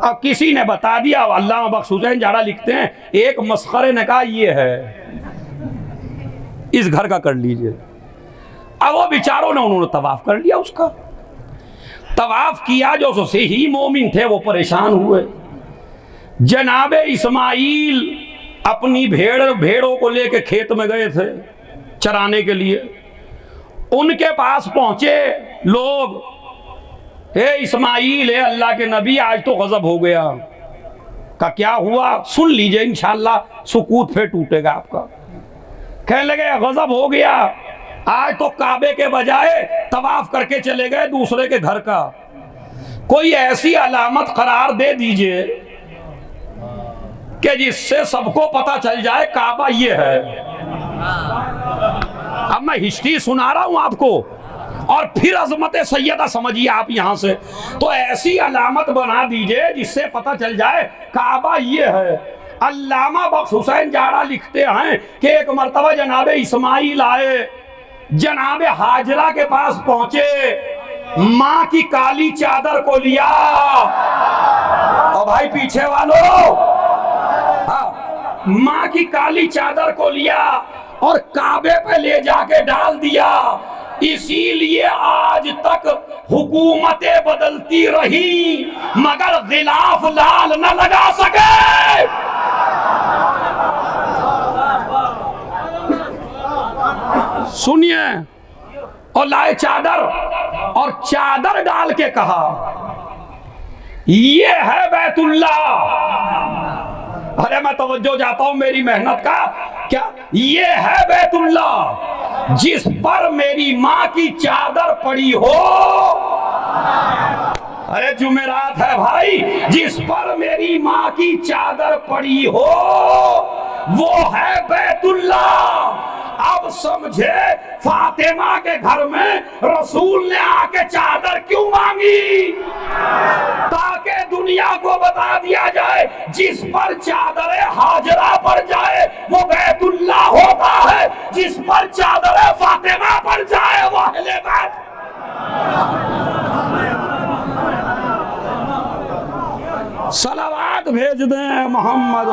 अब किसी ने बता दिया, अल्लामा बख्श हुसैन जाड़ा लिखते हैं, एक मस्खरे ने कहा ये है, इस घर का कर लीजिए। अब वो बेचारों ने उन्होंने तवाफ कर लिया, उसका तवाफ किया। जो सही मोमिन थे वो परेशान हुए। जनाबे इस्माइल अपनी भेड़ों को लेके खेत में गए थे चराने के लिए। उनके पास पहुंचे लोग, हे इस्माइल, हे अल्लाह के नबी, आज तो गजब हो गया। का क्या हुआ? सुन लीजिए, इंशाअल्लाह सुकूत फिर टूटेगा आपका। कहने लगे गजब हो गया, आज तो काबे के बजाय तवाफ करके चले गए दूसरे के घर का। कोई ऐसी अलामत करार दे दीजिए कि जिससे सबको पता चल जाए काबा ये है। अब मैं हिस्ट्री सुना रहा हूं आपको और फिर अजमत सैयदा समझिए आप यहां से। तो ऐसी अलामत बना दीजिए जिससे पता चल जाए काबा ये है। अल्लामा बख्श हुसैन जाड़ा लिखते हैं कि एक मर्तबा जनाबे इस्माइल आए, जनाबे हाजरा के पास पहुंचे, मां की काली चादर को लिया। और भाई पीछे वालों, मां की काली चादर को लिया और काबे पे ले जाके डाल दिया। इसीलिए आज तक हुकूमतें बदलती रही मगर गिलाफ लाल न लगा सके। सुनिए, और लाए चादर और चादर डाल के कहा ये है बैतुल्लाह। अरे मैं तवज्जो जाता हूं मेरी मेहनत का, क्या ये है बैतुल्लाह जिस पर मेरी मां की चादर पड़ी हो। अरे जुमेरात है भाई, जिस पर मेरी मां की चादर पड़ी हो वो है बैतुल्लाह। अब समझे फातिमा के घर में रसूल ने आके चादर क्यों मांगी? ताकि दुनिया को बता दिया जाए जिस पर चादर हाजरा पड़ जाए वो बैतुल्लाह होता है, जिस पर चादर फातिमा पड़ जाए वो अहले बैत। सलावत भेज दें मोहम्मद।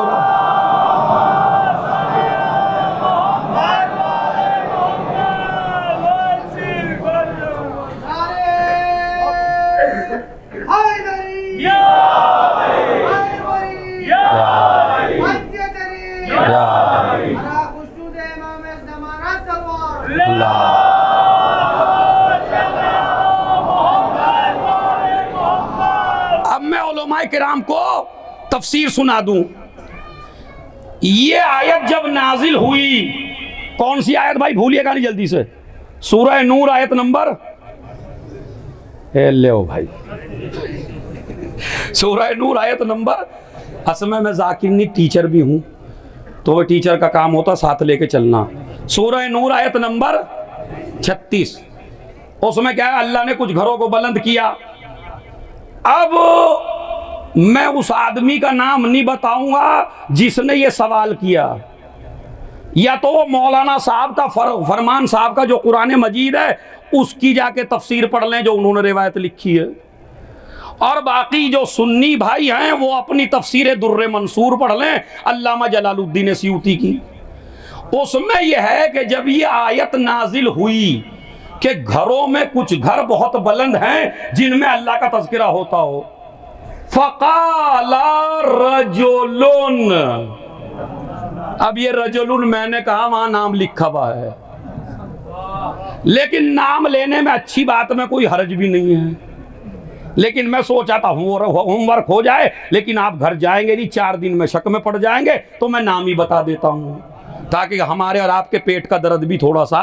अब मैं उलमाए किराम को तफसीर सुना दूं। ये आयत जब नाजिल हुई, कौन सी आयत भाई भूलिएगा नहीं जल्दी से, सूरह नूर आयत नंबर, ले भाई सूरह नूर आयत नंबर। असल में मैं जाकिर टीचर भी हूं तो वह टीचर का काम होता साथ लेके चलना। सूरह नूर आयत नंबर 36। उसमें क्या है, अल्लाह ने कुछ घरों को बुलंद किया। अब मैं उस आदमी का नाम नहीं बताऊंगा जिसने ये सवाल किया, या तो वो मौलाना साहब का फरमान साहब का जो कुरान मजीद है उसकी जाके तफसीर पढ़ लें जो उन्होंने रिवायत लिखी है, और बाकी जो सुन्नी भाई हैं वो अपनी तफसीर दुर्रे मंसूर पढ़ लें अल्लामा जलालुद्दीन सियूती की। उसमें यह है कि जब ये आयत नाजिल हुई कि घरों में कुछ घर बहुत बुलंद हैं जिनमें अल्लाह का तज़किरा होता हो, फ़क़ाला रजुलुन। अब ये रजुलुन मैंने कहा वहां नाम लिखा हुआ है, लेकिन नाम लेने में अच्छी बात में कोई हर्ज भी नहीं है। लेकिन मैं सोचा था होमवर्क हो जाए, लेकिन आप घर जाएंगे नहीं, 4 दिन में शक में पड़ जाएंगे, तो मैं नाम ही बता देता हूं ताकि हमारे और आपके पेट का दर्द भी थोड़ा सा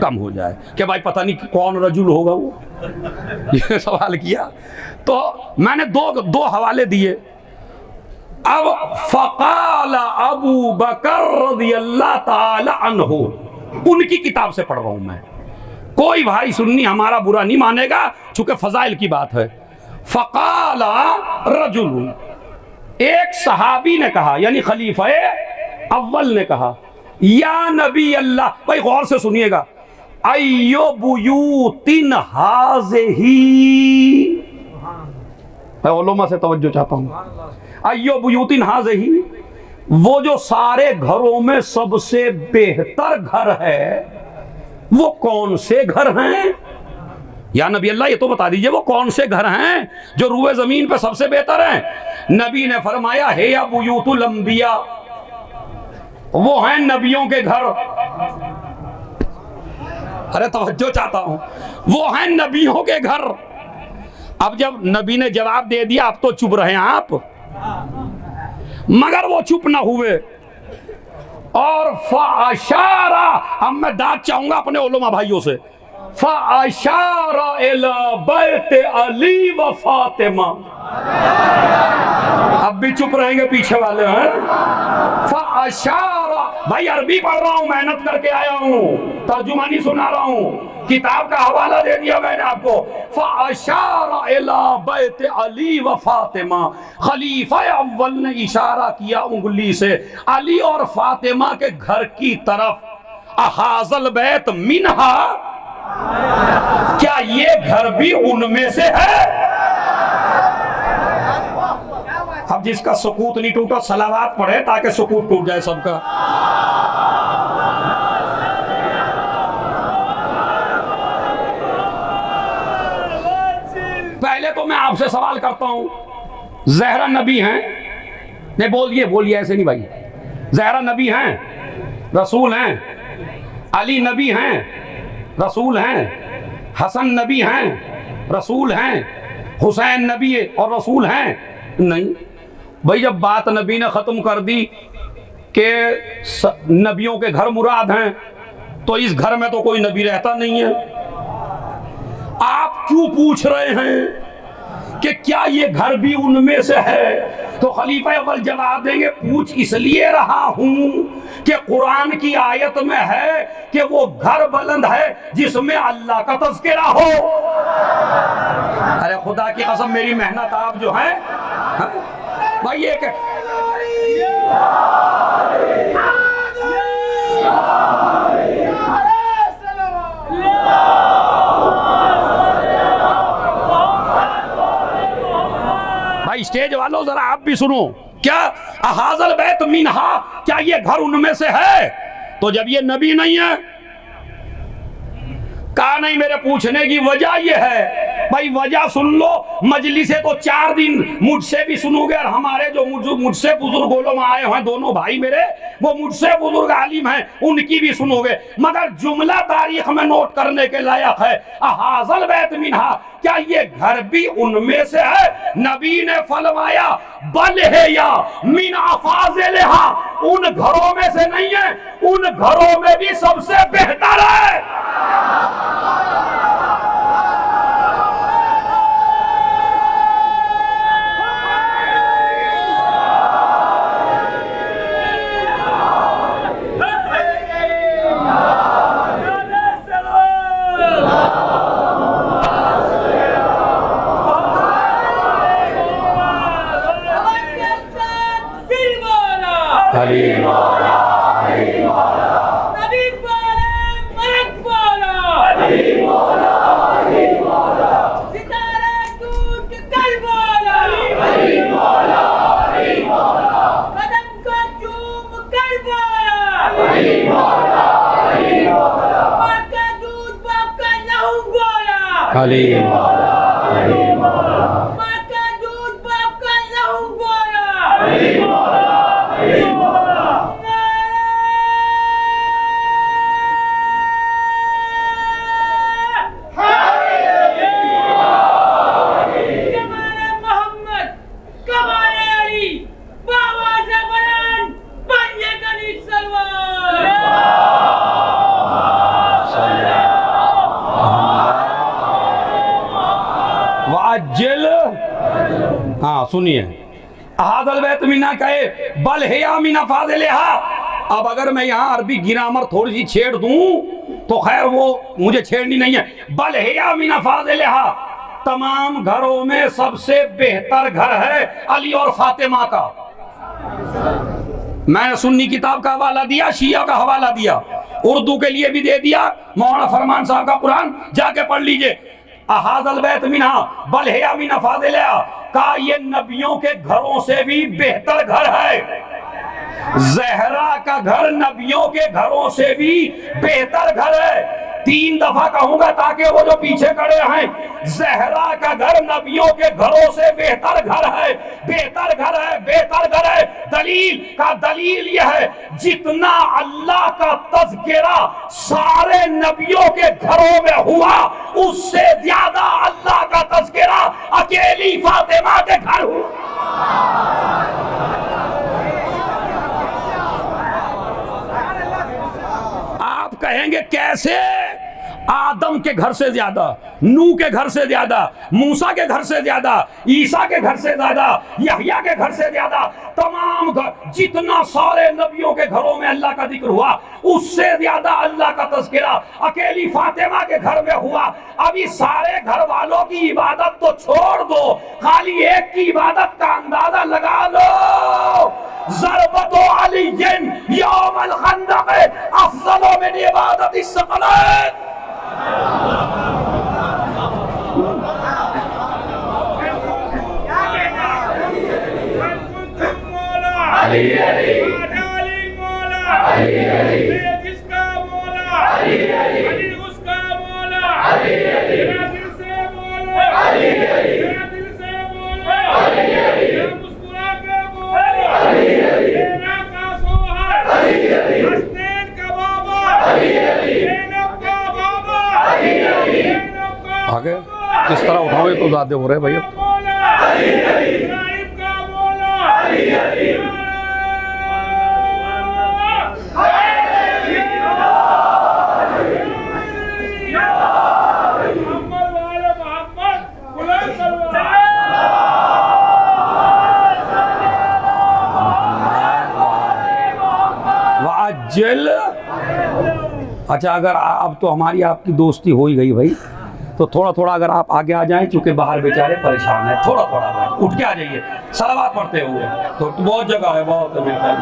कम हो जाए कि भाई पता नहीं कौन रजुल होगा वो। ये सवाल किया तो मैंने दो हवाले दिए। अब फ़क़ाल अबू बकर रज़ियल्लाहु ताला अन्हु, उनकी किताब से पढ़ रहा हूं मैं। कोई भाई सुन्नी हमारा बुरा नहीं मानेगा, चूंकि फजाइल की बात है। फ़क़ाल रजुल, एक सहाबी ने कहा, यानी खलीफा अव्वल ने कहा, या नबी अल्लाह, भाई गौर से सुनिएगा, अय्यो बुयूतिन हाज़िही, मैं उलमा से तवज्जो चाहता हूं। अय्यो बुयूतिन हाज़िही, वो जो सारे घरों में सबसे बेहतर घर है वो कौन से घर हैं? या नबी अल्लाह ये तो बता दीजिए वो कौन से घर हैं जो रूए जमीन पे सबसे बेहतर हैं? नबी ने फरमाया है या बुयूतुल अंबिया, वो हैं नबियों के घर। अरे तवज्जो चाहता हूं, वो हैं नबियों के घर। अब जब नबी ने जवाब दे दिया, अब तो चुप रहे आप, मगर वो चुप ना हुए और फ़अशारा, अब मैं दाद चाहूंगा अपने उलमा भाइयों से, फ़अशारा इला बैत अली व फातिमा। अब भी चुप रहेंगे पीछे वाले हैं। फ़अशारा, भाई अरबी पढ़ रहा हूं, मेहनत करके आया हूं, तर्जुमानी सुना रहा हूं, किताब का हवाला दे दिया मैंने आपको। फ़अशारा इला बैत अली व फातिमा, खलीफा अव्वल ने इशारा किया उंगली से अली और फातिमा के घर की तरफ। अहाज़ल बैत मिनहा, क्या ये घर भी उनमें से है? अब जिसका सुकूत नहीं टूटा सलावात पढ़े ताकि सुकूत टूट जाए सबका। पहले तो मैं आपसे सवाल करता हूं, ज़हरा नबी हैं? नहीं बोलिए ऐसे नहीं भाई। ज़हरा नबी हैं, रसूल हैं, अली नबी हैं, रसूल हैं, हसन नबी हैं, रसूल हैं, हुसैन नबी और रसूल हैं? नहीं भाई, जब बात नबी ने ख़त्म कर दी कि नबियों के घर मुराद हैं, तो इस घर में तो कोई नबी रहता नहीं है। आप क्यों पूछ रहे हैं कि क्या ये घर भी उनमें से है? तो खलीफा अव्वल जवाब देंगे, पूछ इसलिए रहा हूं कि कुरान की आयत में है कि वो घर बुलंद है जिसमें अल्लाह का तज़किरा हो। अरे खुदा की कसम, मेरी मेहनत आप जो है भाई एक भाई स्टेज वालों जरा आप भी सुनो, क्या अहाज़ल बैत मिनहा, क्या ये घर उनमें से है? तो जब ये नबी नहीं है, कहा नहीं, मेरे पूछने की वजह ये है। भाई वजह सुन लो, मजलिस है तो 4 दिन मुझसे भी सुनोगे, और हमारे जो मुझसे बुजुर्ग उलमा आए हैं, दोनों भाई मेरे, वो मुझसे बुजुर्ग आलिम हैं, उनकी भी सुनोगे। मगर जुमला तारीख में नोट करने के लायक है, अहाज़ल बैत मिनहा, क्या ये घर भी उनमें से है? नबी ने फरमाया बल है या मिन अफाज़िलहा, उन घरों में से नहीं है, उन घरों में भी सबसे बेहतर है। सुनिए, हादल बैत मिना कहे बल है मिना फादिलहा। अब अगर मैं यहाँ अरबी ग्रामर थोड़ी सी छेड़ दूं तो खैर वो मुझे छेड़नी नहीं है। बल है मिना फादिलहा, तमाम घरों में सबसे बेहतर घर है अली और फातिमा का। मैंने सुन्नी किताब का हवाला दिया, शिया का हवाला दिया, उर्दू के लिए भी दे दिया, मौलाना फरमान साहब का कुरान जाके पढ़ लीजिए। अहादल बैत मिना बल है मिना फादिलहा का ये नबियों के घरों से भी बेहतर घर है। ज़हरा का घर नबियों के घरों से भी बेहतर घर है। 3 दफा कहूंगा ताकि वो जो पीछे खड़े हैं, ज़हरा का घर नबियों के घरों से बेहतर घर है, बेहतर घर है, बेहतर घर है। दलील यह है, जितना अल्लाह का तज़किरा सारे नबियों के घरों में हुआ, उससे ज्यादा अल्लाह का तज़किरा अकेली फातिमा के घर हुआ। आप कहेंगे कैसे? आदम के घर से ज्यादा, नूह के घर से ज्यादा, मूसा के घर से ज्यादा, ईसा के घर से ज्यादा, यहया के घर से ज्यादा, तमाम घर, जितना सारे नबियों के घरों में अल्लाह का जिक्र हुआ, उससे ज्यादा अल्लाह का तज़किरा अकेली फातिमा के घर में हुआ। अभी सारे घर वालों की इबादत तो छोड़ दो, खाली एक की इबादत का अंदाजा लगा लो। ज़रबतो अलीय्यन यौमल खंदक़ अफ़ज़ल मिन इबादति सक़लैन। अली अली मौला, अली जिसका मौला, अली उसका मौला, मेरा दिल से मौला, मेरा दिल से मौला, मेरा मुस्कुरा के मौला, मेरा का सोहर, हसनैन का बाबा, ज़ैनब का बाबा, आगे किस तरह उठाओगे तो ज्यादा हो रहे भैया। इब्राहिम का मौला, वाजल। अच्छा, अगर अब तो हमारी आपकी दोस्ती हो ही गई भाई, तो थोड़ा थोड़ा अगर आप आगे आ जाएं, क्योंकि बाहर बेचारे परेशान हैं, थोड़ा थोड़ा भाई उठ के आ जाइए सलावत पढ़ते हुए, तो बहुत जगह है, बहुत है मेरे ख्याल।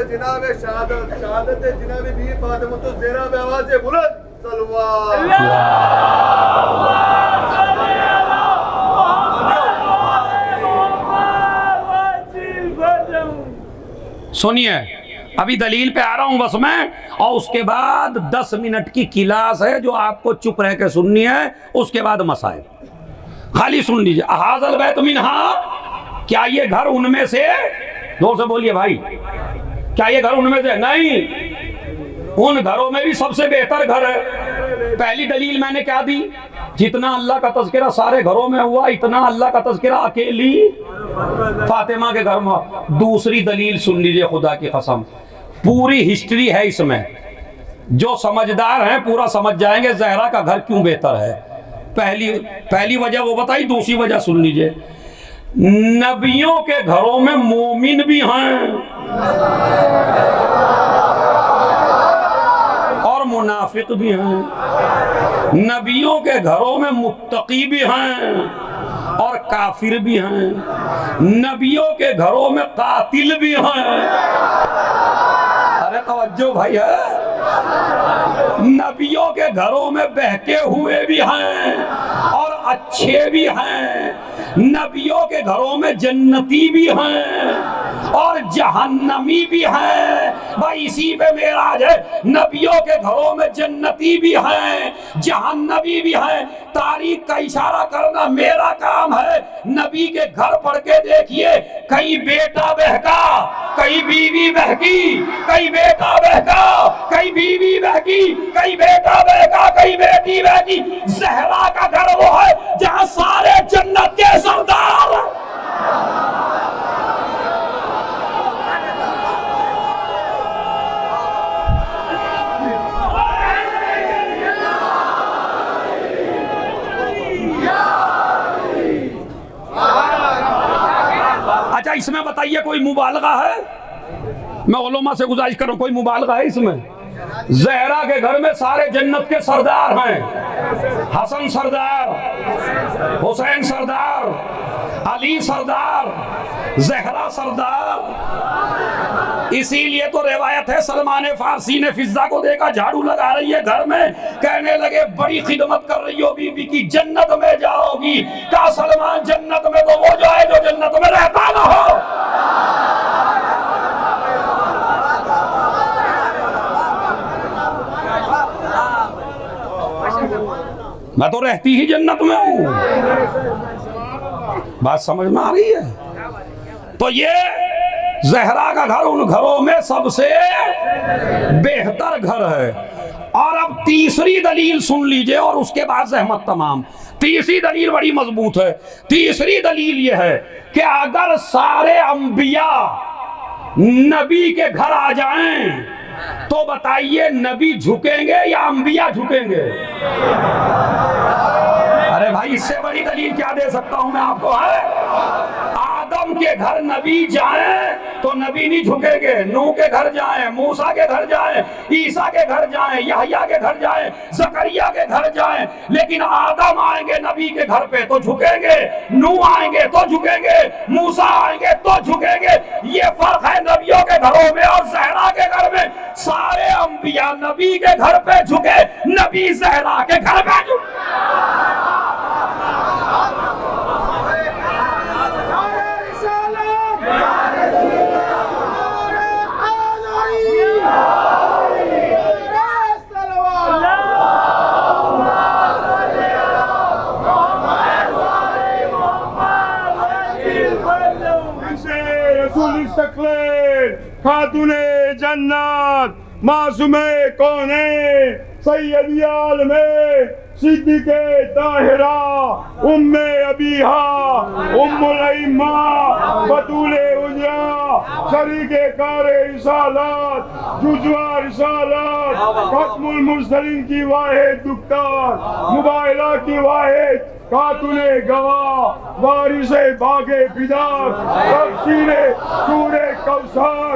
जिनाब शहादत जिनाब भी फातिमा तो ज़हरा में आवाज़ बुलंद सल्लल्लाहु। सुनिए, अभी दलील पे आ रहा हूं बस मैं, और उसके बाद 10 मिनट की क्लास है जो आपको चुप रह के सुननी है, उसके बाद मसाइल खाली सुन लीजिए। अहाज़ल बैत मिनहा, क्या ये घर उनमें से, जोर से बोलिए भाई, क्या ये घर उनमें से? नहीं, उन घरों में भी सबसे बेहतर घर है। पहली दलील मैंने क्या दी? जितना अल्लाह का तज़किरा सारे घरों में हुआ, इतना अल्लाह का तज़किरा अकेली फातिमा के घर में। दूसरी दलील सुन लीजिए, खुदा की कसम पूरी हिस्ट्री है इसमें, जो समझदार हैं पूरा समझ जाएंगे ज़हरा का घर क्यों बेहतर है। पहली वजह वो बताई, दूसरी वजह सुन लीजिए। नबियों के घरों में मोमिन भी हैं और मुनाफिक भी हैं। नबियों के घरों में मुत्तकी भी हैं और काफिर भी हैं। नबियों के घरों में कातिल भी हैं। अरे तवज्जो भाई है। नबियों के घरों में बहके हुए भी हैं और अच्छे भी हैं। नबियों के घरों में जन्नती भी हैं और जहन्नमी भी हैं। भाई इसी पे मेराज है। नबियों के घरों में जन्नती भी हैं, जहन्नमी भी हैं। तारीख का इशारा करना मेरा काम है। नबी के घर पढ़ के देखिए, कहीं बेटा बहका, कहीं बीवी बहकी, कहीं बेटा बहका, कहीं बीवी बहकी, कहीं बेटा बहका, कहीं बेटी बहकी। ज़हरा का घर वो है जहां सारे जन्नत के सरदार। अच्छा, इसमें बताइए कोई मुबालगा है? मैं उलमा से गुजारिश कर रहा हूं, कोई मुबालगा है इसमें? ज़हरा के घर में सारे जन्नत के सरदार हैं। हसन सरदार, हुसैन सरदार, अली सरदार, ज़हरा सरदार। इसीलिए तो रिवायत है, सलमान फारसी ने फिजा को देखा झाड़ू लगा रही है घर में, कहने लगे बड़ी खिदमत कर रही हो बीबी की, जन्नत में जाओगी। कहा सलमान जन्नत में तो वो जो है जो जन्नत में रहता ना हो। मैं तो रहती ही जन्नत में हूं। बात समझ में आ रही है? तो ये ज़हरा का घर उन घरों में सबसे बेहतर घर है। और अब तीसरी दलील सुन लीजिए और उसके बाद ज़हमत तमाम। तीसरी दलील बड़ी मजबूत है। तीसरी दलील ये है कि अगर सारे अंबिया नबी के घर आ जाएं तो बताइए नबी झुकेंगे या अंबिया झुकेंगे? अरे भाई, इससे बड़ी दलील क्या दे सकता हूं मैं आपको? है आदम के घर नबी जाएं तो नबी नहीं झुकेंगे। नूह के घर जाएं, मूसा के घर जाएं, ईसा के घर जाएं, यहया के घर जाएं, जकरिया के घर जाएं, लेकिन आदम आएंगे नबी के घर पे तो झुकेंगे, नूह आएंगे तो झुकेंगे, मूसा आएंगे तो झुकेंगे। ये फर्क है नबियों के घरों में और ज़हरा के घर में। सारे अंबिया नबी के घर पे झुके, नबी ज़हरा के घर पे झुके। खातूने जन्नत मासूमे कौने सैयदी आलमे सिद्दीक़े ताहिरा उम्मे अबीहा उम्मुल अइम्मा बतूले उजरा शरीके कारे रिसालत जुजवा रिसालत खत्मुल मुरसलीन की वाहिद दुख्तार मुबाइला की वाहिद खातूने गवाह वारिसे बागे बिदार तफसीरे सूरे कौसर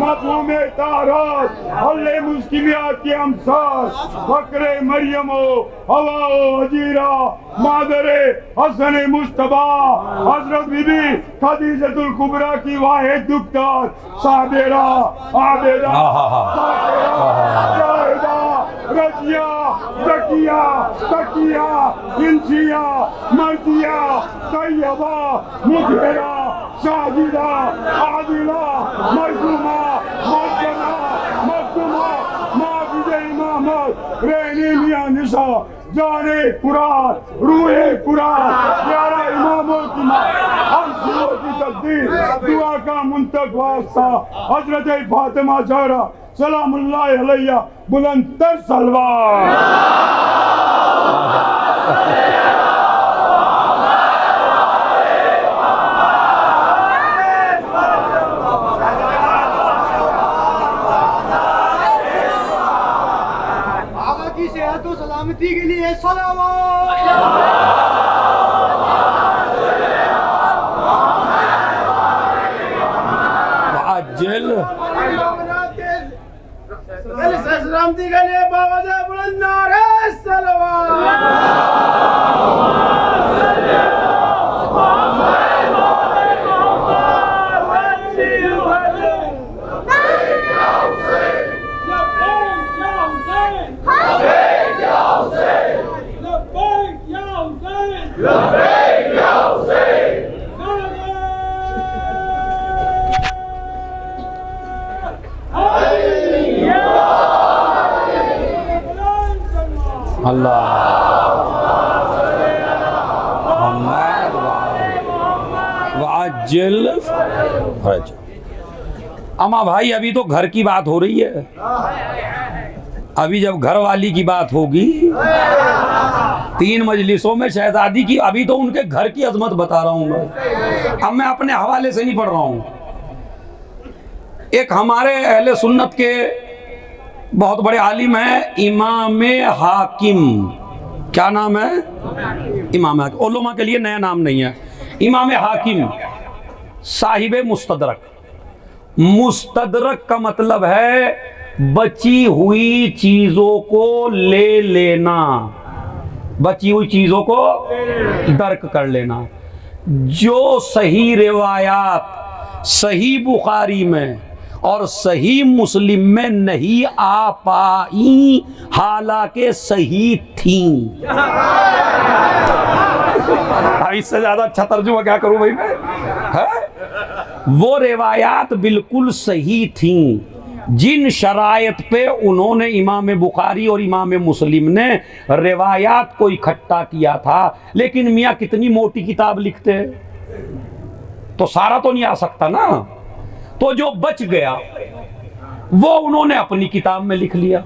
मफहूमे तारात हल्ले मुस्किमियात के अमसार फक्रे मरियमो हवाओ हजीरा मादरे हसन मुस्तफा हजरत बीबी खदीजतुल कुबरा की वाहिद दुख्तार साबेरा आबेदा जाहिदा रजिया तकिया तकिया इंसिया मर्दिया तैयबा मुजहिरा साजिदा आदिला मजलूमा मजलूमा मजलूमा माजिद इमामत रेनी मियां निसा जाने कुरान रूहे कुरान प्यारा इमामों की हम की तकदीर दुआ का मुंतक वास्ता हजरत फातिमा ज़हरा सलामुल्लाह अलैहा बुलंद तर सलवार। सलामती के लिए सलावत। सलामती के लिए बाबा बुलंद नारे सलावत। Ali वाजिल फरज। अम्मा भाई अभी तो घर की बात हो रही है, अभी जब घर वाली की बात होगी 3 मजलिसों में शहजादी की, अभी तो उनके घर की अजमत बता रहा हूं मैं, अब मैं अपने हवाले से नहीं पढ़ रहा हूं। एक हमारे अहले सुन्नत के बहुत बड़े आलिम हैं इमाम हाकिम, क्या नाम है? इमाम हाकिम। उलमा के लिए नया नाम नहीं है। इमाम हाकिम साहिब मुस्तदरक। मुस्तदरक का मतलब है बची हुई चीजों को ले लेना, बची हुई चीजों को दर्क कर लेना। जो सही रिवायात सही बुखारी में और सही मुस्लिम में नहीं आ पाई, हालांकि सही थी। इससे ज्यादा अच्छा तर्जुमा क्या करूं भाई मैं, है? वो रिवायात बिल्कुल सही थी जिन शरायत पे उन्होंने इमाम बुखारी और इमाम मुस्लिम ने रिवायात को इकट्ठा किया था। लेकिन मियाँ कितनी मोटी किताब लिखते, तो सारा तो नहीं आ सकता ना, तो जो बच गया वो उन्होंने अपनी किताब में लिख लिया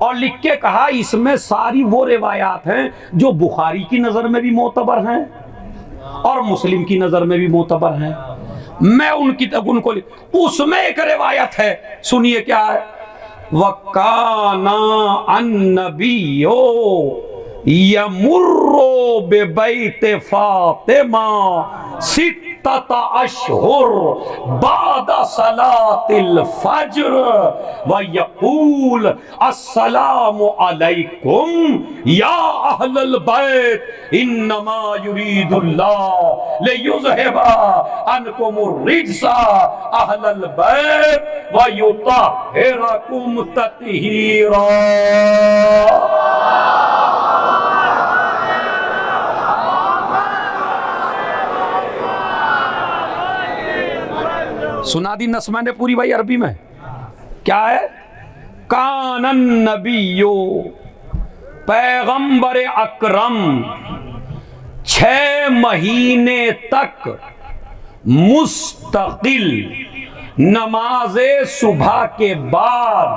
और लिख के कहा इसमें सारी वो रिवायात हैं जो बुखारी की नजर में भी मोतबर हैं और मुस्लिम की नजर में भी मोतबर हैं। मैं उनको उसमें एक रिवायत है, सुनिए क्या है। वकाना अन्नबियो यमुर्रो बेबैते फातिमा सित्तत अशहुर बादा सलातिल फज्र व यकूल अस्सलामु अलैकुम या अहलल बैत इन्नमा युरीदुल्लाह लियुज़हिबा अन्कुमुर रिज्सा अहलल बैत व युतहिरकुम तत्हीरा। सुना दी नस्मा ने पूरी भाई अरबी में, क्या है? कानन नबियो, पैगंबर अकरम 6 महीने तक मुस्तकिल नमाजे सुबह के बाद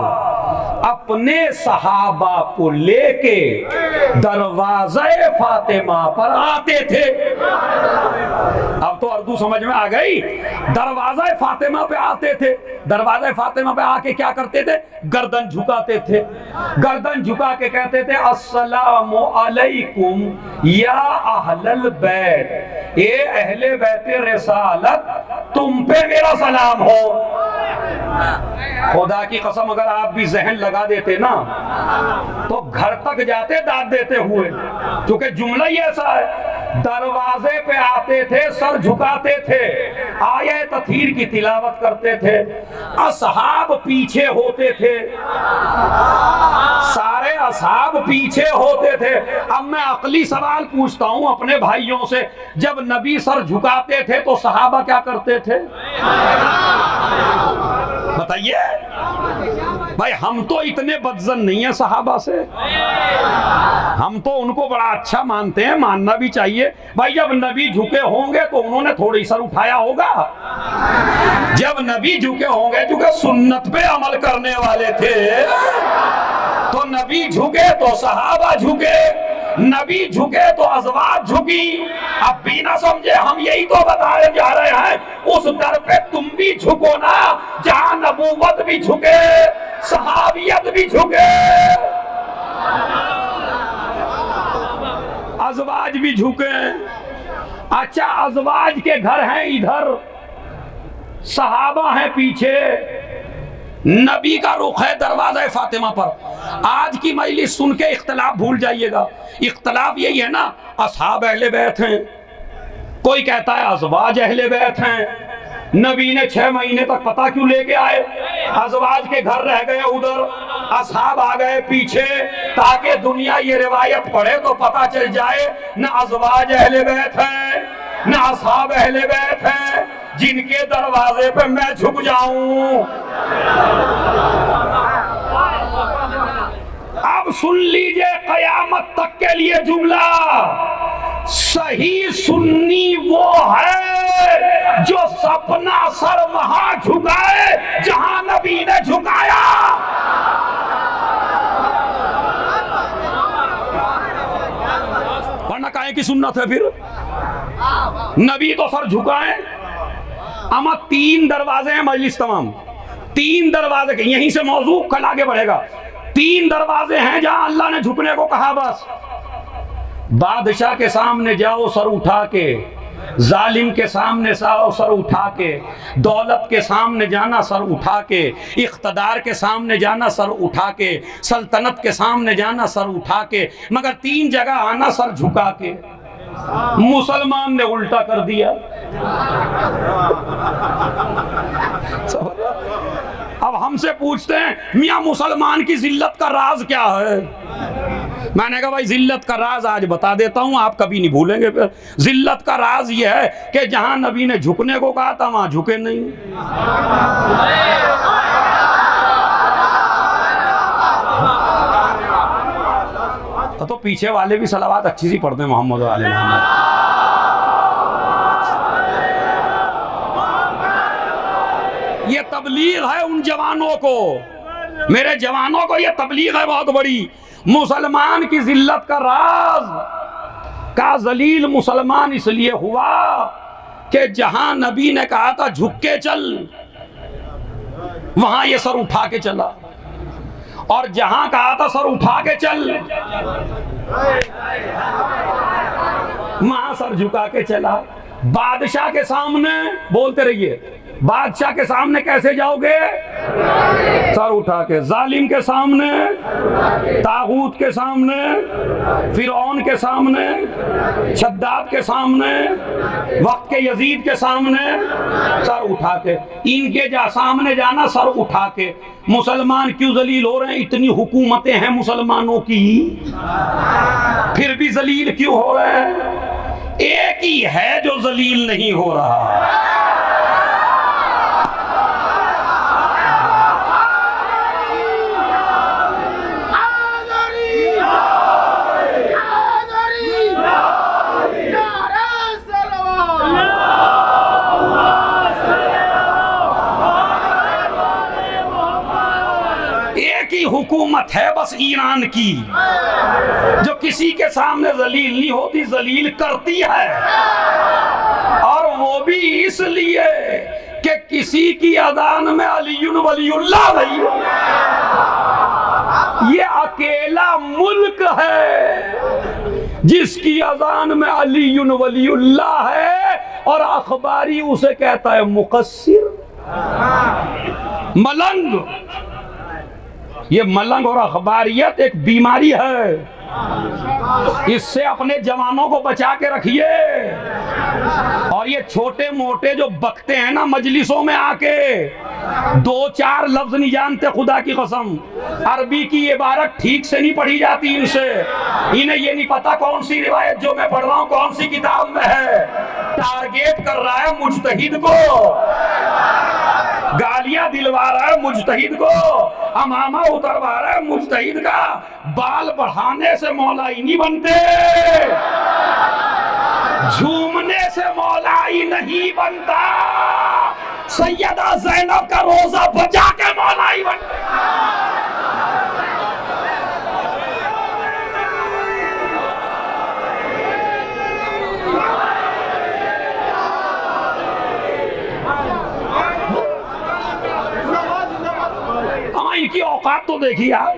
अपने सहाबा को लेके दरवाज़े फातिमा पर आते थे। अब तो उर्दू समझ में आ गई। दरवाज़े फातिमा पे आते थे, दरवाज़े फातिमा पे आके क्या करते थे? गर्दन झुकाते थे, गर्दन झुका के कहते थे अस्सलामु अलैकुम या अहलल बैत, ए अहले बैत रिसालत तुम पे मेरा सलाम हो। खुदा की कसम अगर आप भी जहन लगा देते ना तो घर तक जाते दाद देते हुए, क्योंकि जुमला ही ऐसा है। दरवाजे पे आते थे, सर झुकाते थे, आयत तथीर की तिलावत करते थे, असहाब पीछे होते थे, सारे असहाब पीछे होते थे। अब मैं अकली सवाल पूछता हूं अपने भाइयों से, जब नबी सर झुकाते थे तो सहाबा क्या करते थे? बताइए भाई। हम तो इतने बदजन नहीं है सहाबा से, हम तो उनको बड़ा अच्छा मानते हैं, मानना भी चाहिए भाई। जब नबी झुके होंगे तो उन्होंने थोड़ी सर उठाया होगा। जब नबी झुके होंगे, क्योंकि सुन्नत पे अमल करने वाले थे, तो नबी झुके तो सहाबा झुके, नबी झुके तो अज़वाज झुकी। अब भी ना समझे, हम यही तो बताए जा रहे हैं, उस दर पे तुम भी झुको ना जहां नबूवत भी झुके, सहाबियत भी झुके, अज़वाज भी झुके। अच्छा, अज़वाज के घर हैं इधर, सहाबा हैं पीछे, नबी का रुख है दरवाज़े फातिमा पर। आज की मजलिस सुन के इख्तलाफ भूल जाइएगा। इख्तलाफ यही है ना, असहाब अहले बैत हैं, कोई कहता है अज़वाज अहले बैत हैं। नबी ने 6 महीने तक पता क्यों लेके आए? अज़वाज के घर रह गए उधर, असहाब आ गए पीछे, ताकि दुनिया ये रिवायत पढ़े तो पता चल जाए न अज़वाज अहले बैत हैं न असहाब अहले बैत हैं, जिनके दरवाजे पे मैं झुक जाऊं। अब अब सुन लीजिए कयामत तक के लिए जुमला, सही सुन्नी वो है जो अपना सर वहां झुकाए जहां नबी ने झुकाया। वरना काहे की सुन्नत है फिर? नबी तो सर झुकाए। अमा 3 दरवाजे हैं मजलिस तमाम, 3 दरवाजे के, यहीं से मौजू कल आगे बढ़ेगा। 3 दरवाजे हैं जहां अल्लाह ने झुकने को कहा। बस बादशाह के सामने जाओ सर उठा के, जालिम के सामने जाओ सर उठा के, दौलत के सामने जाना सर उठा के, इख्तदार के सामने जाना सर उठा के, सल्तनत के सामने जाना सर उठा के, मगर 3 जगह आना सर झुका के। मुसलमान ने उल्टा कर दिया। अब हमसे पूछते हैं मियां मुसलमान की जिल्लत का राज क्या है? मैंने कहा भाई जिल्लत का राज आज बता देता हूं, आप कभी नहीं भूलेंगे। फिर जिल्लत का राज यह है कि जहां नबी ने झुकने को कहा था वहां झुके नहीं। तो पीछे वाले भी सलावात अच्छी सी पढ़ते हैं मोहम्मद वाले मोहम्मद। ये तबलीग है उन जवानों को, मेरे जवानों को ये तबलीग है बहुत बड़ी। मुसलमान की जिल्लत का राज का जलील मुसलमान इसलिए हुआ कि जहां नबी ने कहा था झुक के चल, वहां ये सर उठा के चला, और जहां कहा था सर उठा के चल वहां सर झुका के चला। बादशाह के सामने, बोलते रहिए, बादशाह के सामने कैसे जाओगे? सर उठा के। जालिम के सामने, तागूत के सामने, फिरौन के सामने, शद्दाद के सामने, वक्त के यजीद के सामने सर उठा के। इनके सामने जाना सर उठा के। मुसलमान क्यों जलील हो रहे हैं? इतनी हुकूमतें हैं मुसलमानों की, फिर भी जलील क्यों हो रहे हैं? एक ही है जो जलील नहीं हो रहा। हुकूमत है बस ईरान की, जो किसी के सामने जलील नहीं होती, जलील करती है। और वो भी इसलिए कि किसी की अजान में अलीयुन वलीउल्लाह नहीं। ये अकेला मुल्क है जिसकी अजान में अलीयुन वलीउल्लाह है, और अखबारी उसे कहता है मुकस्सिर, मलंग। ये मलंग और अखबारियत एक बीमारी है, इससे अपने जवानों को बचा के रखिए। और ये छोटे मोटे जो बकते हैं ना मजलिसों में आके, 2-4 लफ्ज नहीं जानते, खुदा की कसम अरबी की इबारत ठीक से नहीं पढ़ी जाती इनसे। इन्हें ये नहीं पता कौन सी रिवायत जो मैं पढ़ रहा हूँ कौन सी किताब में है। टारगेट कर रहा है मुजतहिद को, गालियां दिलवा रहा है मुजतहिद को, अमामा उतरवा रहा है मुजतहिद का। बाल बढ़ाने से मौलाई नहीं बनते, झूमने से मौलाई नहीं बनता। सैयदा ज़ैनब का रोजा बचा के मौलाई बनता। इनकी औकात तो देखिए आप।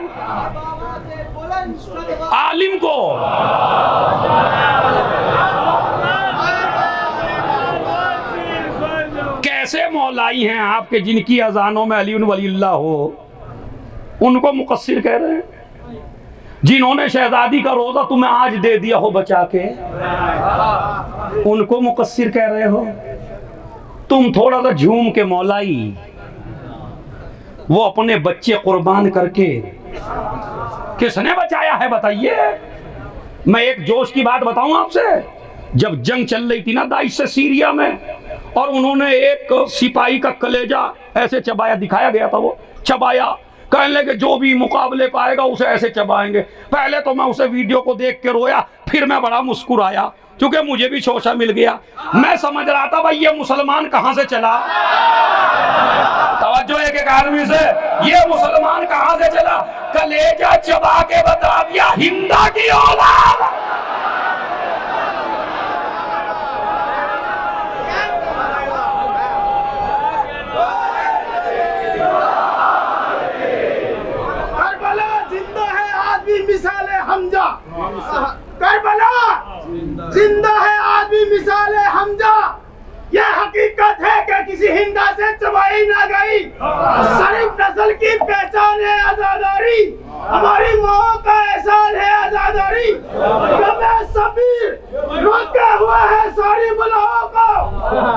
आलिम को कैसे मौलाई हैं आपके जिनकी अजानों में अली वलीउल्लाह हो, उनको मुकस्सिर कह रहे हैं। जिन्होंने शहजादी का रोजा तुम्हें आज दे दिया हो बचा के, उनको मुकस्सिर कह रहे हो। तुम थोड़ा सा झूम के मौलाई, वो अपने बच्चे कुर्बान करके किसने बचाया है बताइए। मैं एक जोश की बात बताऊं आपसे, जब जंग चल रही थी ना दाइश से सीरिया में, और उन्होंने एक सिपाही का कलेजा ऐसे चबाया, दिखाया गया था, वो चबाया, कहने लगे जो भी मुकाबले पाएगा उसे ऐसे चबाएंगे। पहले तो मैं उसे वीडियो को देख के रोया, फिर मैं बड़ा मुस्कुराया क्योंकि मुझे भी शोषा मिल गया। मैं समझ रहा था भाई ये मुसलमान कहां से चला। तवज्जो एक एक आदमी से, ये मुसलमान कहां से चला। कलेजा चबा के बता दिया, हिंदा की औलाद। मिसाले हमजा, करबला जिंदा है आदमी मिसाले हमजा। यह हकीकत है कि किसी हिंदा से चबाई ना गई। शरीफ नस्ल की पहचान है आजादारी, हमारी माँ का एहसान है आजादारी। सबीर रोके हुए है सारी बलाओं को,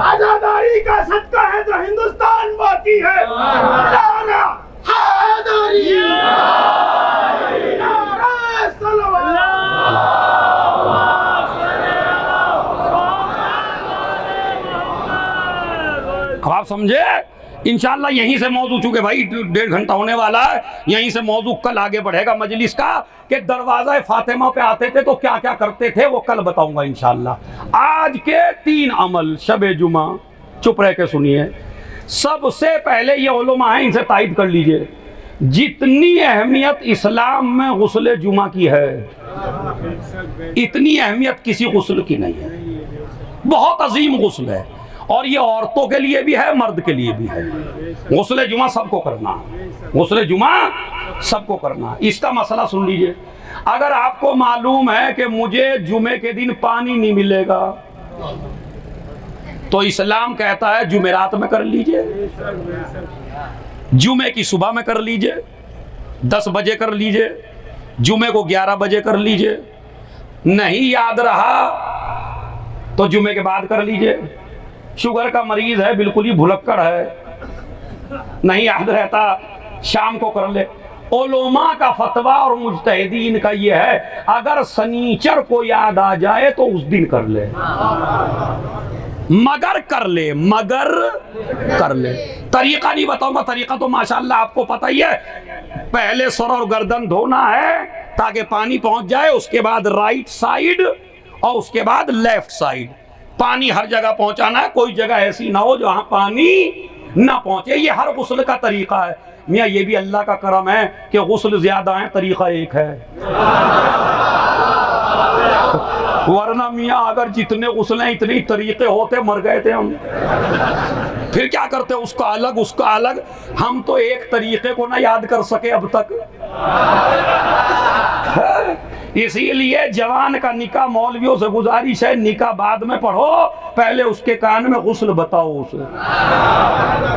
आजादारी का सदका है जो हिंदुस्तान बाकी है। नारा हैदरी, अब आप समझे। इंशाल्लाह यहीं से मौजू, चूंकि भाई 1.5 घंटा होने वाला है, यहीं से मौजू कल आगे बढ़ेगा मजलिस का कि दरवाजा फातिमा पे आते थे तो क्या क्या करते थे वो कल बताऊंगा इंशाल्लाह। आज के 3 अमल शबे जुमा, चुप रह के सुनिए। सबसे पहले ये उलमा है, इनसे तायद कर लीजिए, जितनी अहमियत इस्लाम में गुस्ल जुमा की है इतनी अहमियत किसी गुस्ल की नहीं है। बहुत अजीम गुस्ल है, और ये औरतों के लिए भी है, मर्द के लिए भी है। गुस्ल जुमा सबको करना, गुस्ल जुमा सबको करना। इसका मसला सुन लीजिए। अगर आपको मालूम है कि मुझे जुमे के दिन पानी नहीं मिलेगा तो इस्लाम कहता है जुमेरात में कर लीजिए, जुमे की सुबह में कर लीजिए, 10 बजे कर लीजिए, जुमे को 11 बजे कर लीजिए, नहीं याद रहा तो जुमे के बाद कर लीजिए। शुगर का मरीज है, बिल्कुल ही भुलक्कड़ है, नहीं याद रहता, शाम को कर ले। उलमा का फतवा और मुज्तहिदीन का ये है, अगर शनीचर को याद आ जाए तो उस दिन कर ले, मगर कर ले, मगर कर ले। तरीका नहीं बताऊंगा, तरीका तो माशाल्लाह आपको पता ही है। पहले सर और गर्दन धोना है ताकि पानी पहुंच जाए, उसके बाद राइट साइड और उसके बाद लेफ्ट साइड। पानी हर जगह पहुंचाना है, कोई जगह ऐसी ना हो जहां पानी ना पहुंचे। ये हर गुस्ल का तरीका है। मियाँ ये भी अल्लाह का करम है कि गुस्ल ज्यादा है, तरीका एक है। वरना मियाँ अगर जितने गुस्ले इतने तरीके होते मर गए थे हम। फिर क्या करते, उसका अलग उसका अलग। हम तो एक तरीके को ना याद कर सके अब तक। इसीलिए जवान का निकाह मौलवियों से गुजारिश है, निकाह बाद में पढ़ो, पहले उसके कान में गुस्ल बताओ उसे।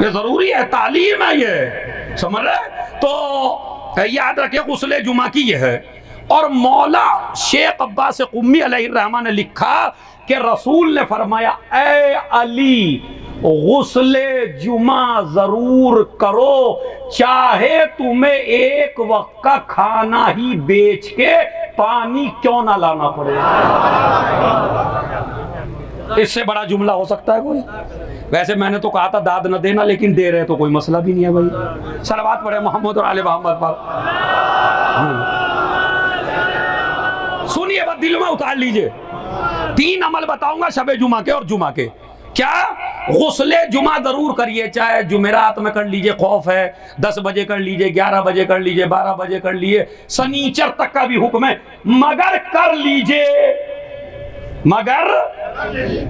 ये जरूरी है, तालीम है ये, समझ रहे। तो याद रखिए गुस्ले जुमा की ये है। और मौला शेख अब्बास कुम्मी अलैहिर्रहमान ने लिखा कि रसूल ने फरमाया, ए अली गुस्ले जुमा जरूर करो, चाहे तुम्हें एक वक्त का खाना ही बेच के पानी क्यों ना लाना पड़े। इससे बड़ा जुमला हो सकता है कोई। वैसे मैंने तो कहा था दाद न देना, लेकिन दे रहे तो कोई मसला भी नहीं है भाई। सलावत पढ़े मोहम्मद और आले मोहम्मद पर। सुनिए, बस दिल में उतार लीजिए। 3 अमल बताऊंगा शबे जुमा के और जुमा के। क्या? गुस्ले जुमा जरूर करिए, चाहे जुमेरात में कर लीजिए, खौफ है, 10 बजे कर लीजिए, 11 बजे कर लीजिए, 12 बजे कर लीजिए, शनीचर तक का भी हुक्म है, मगर कर लीजिए, मगर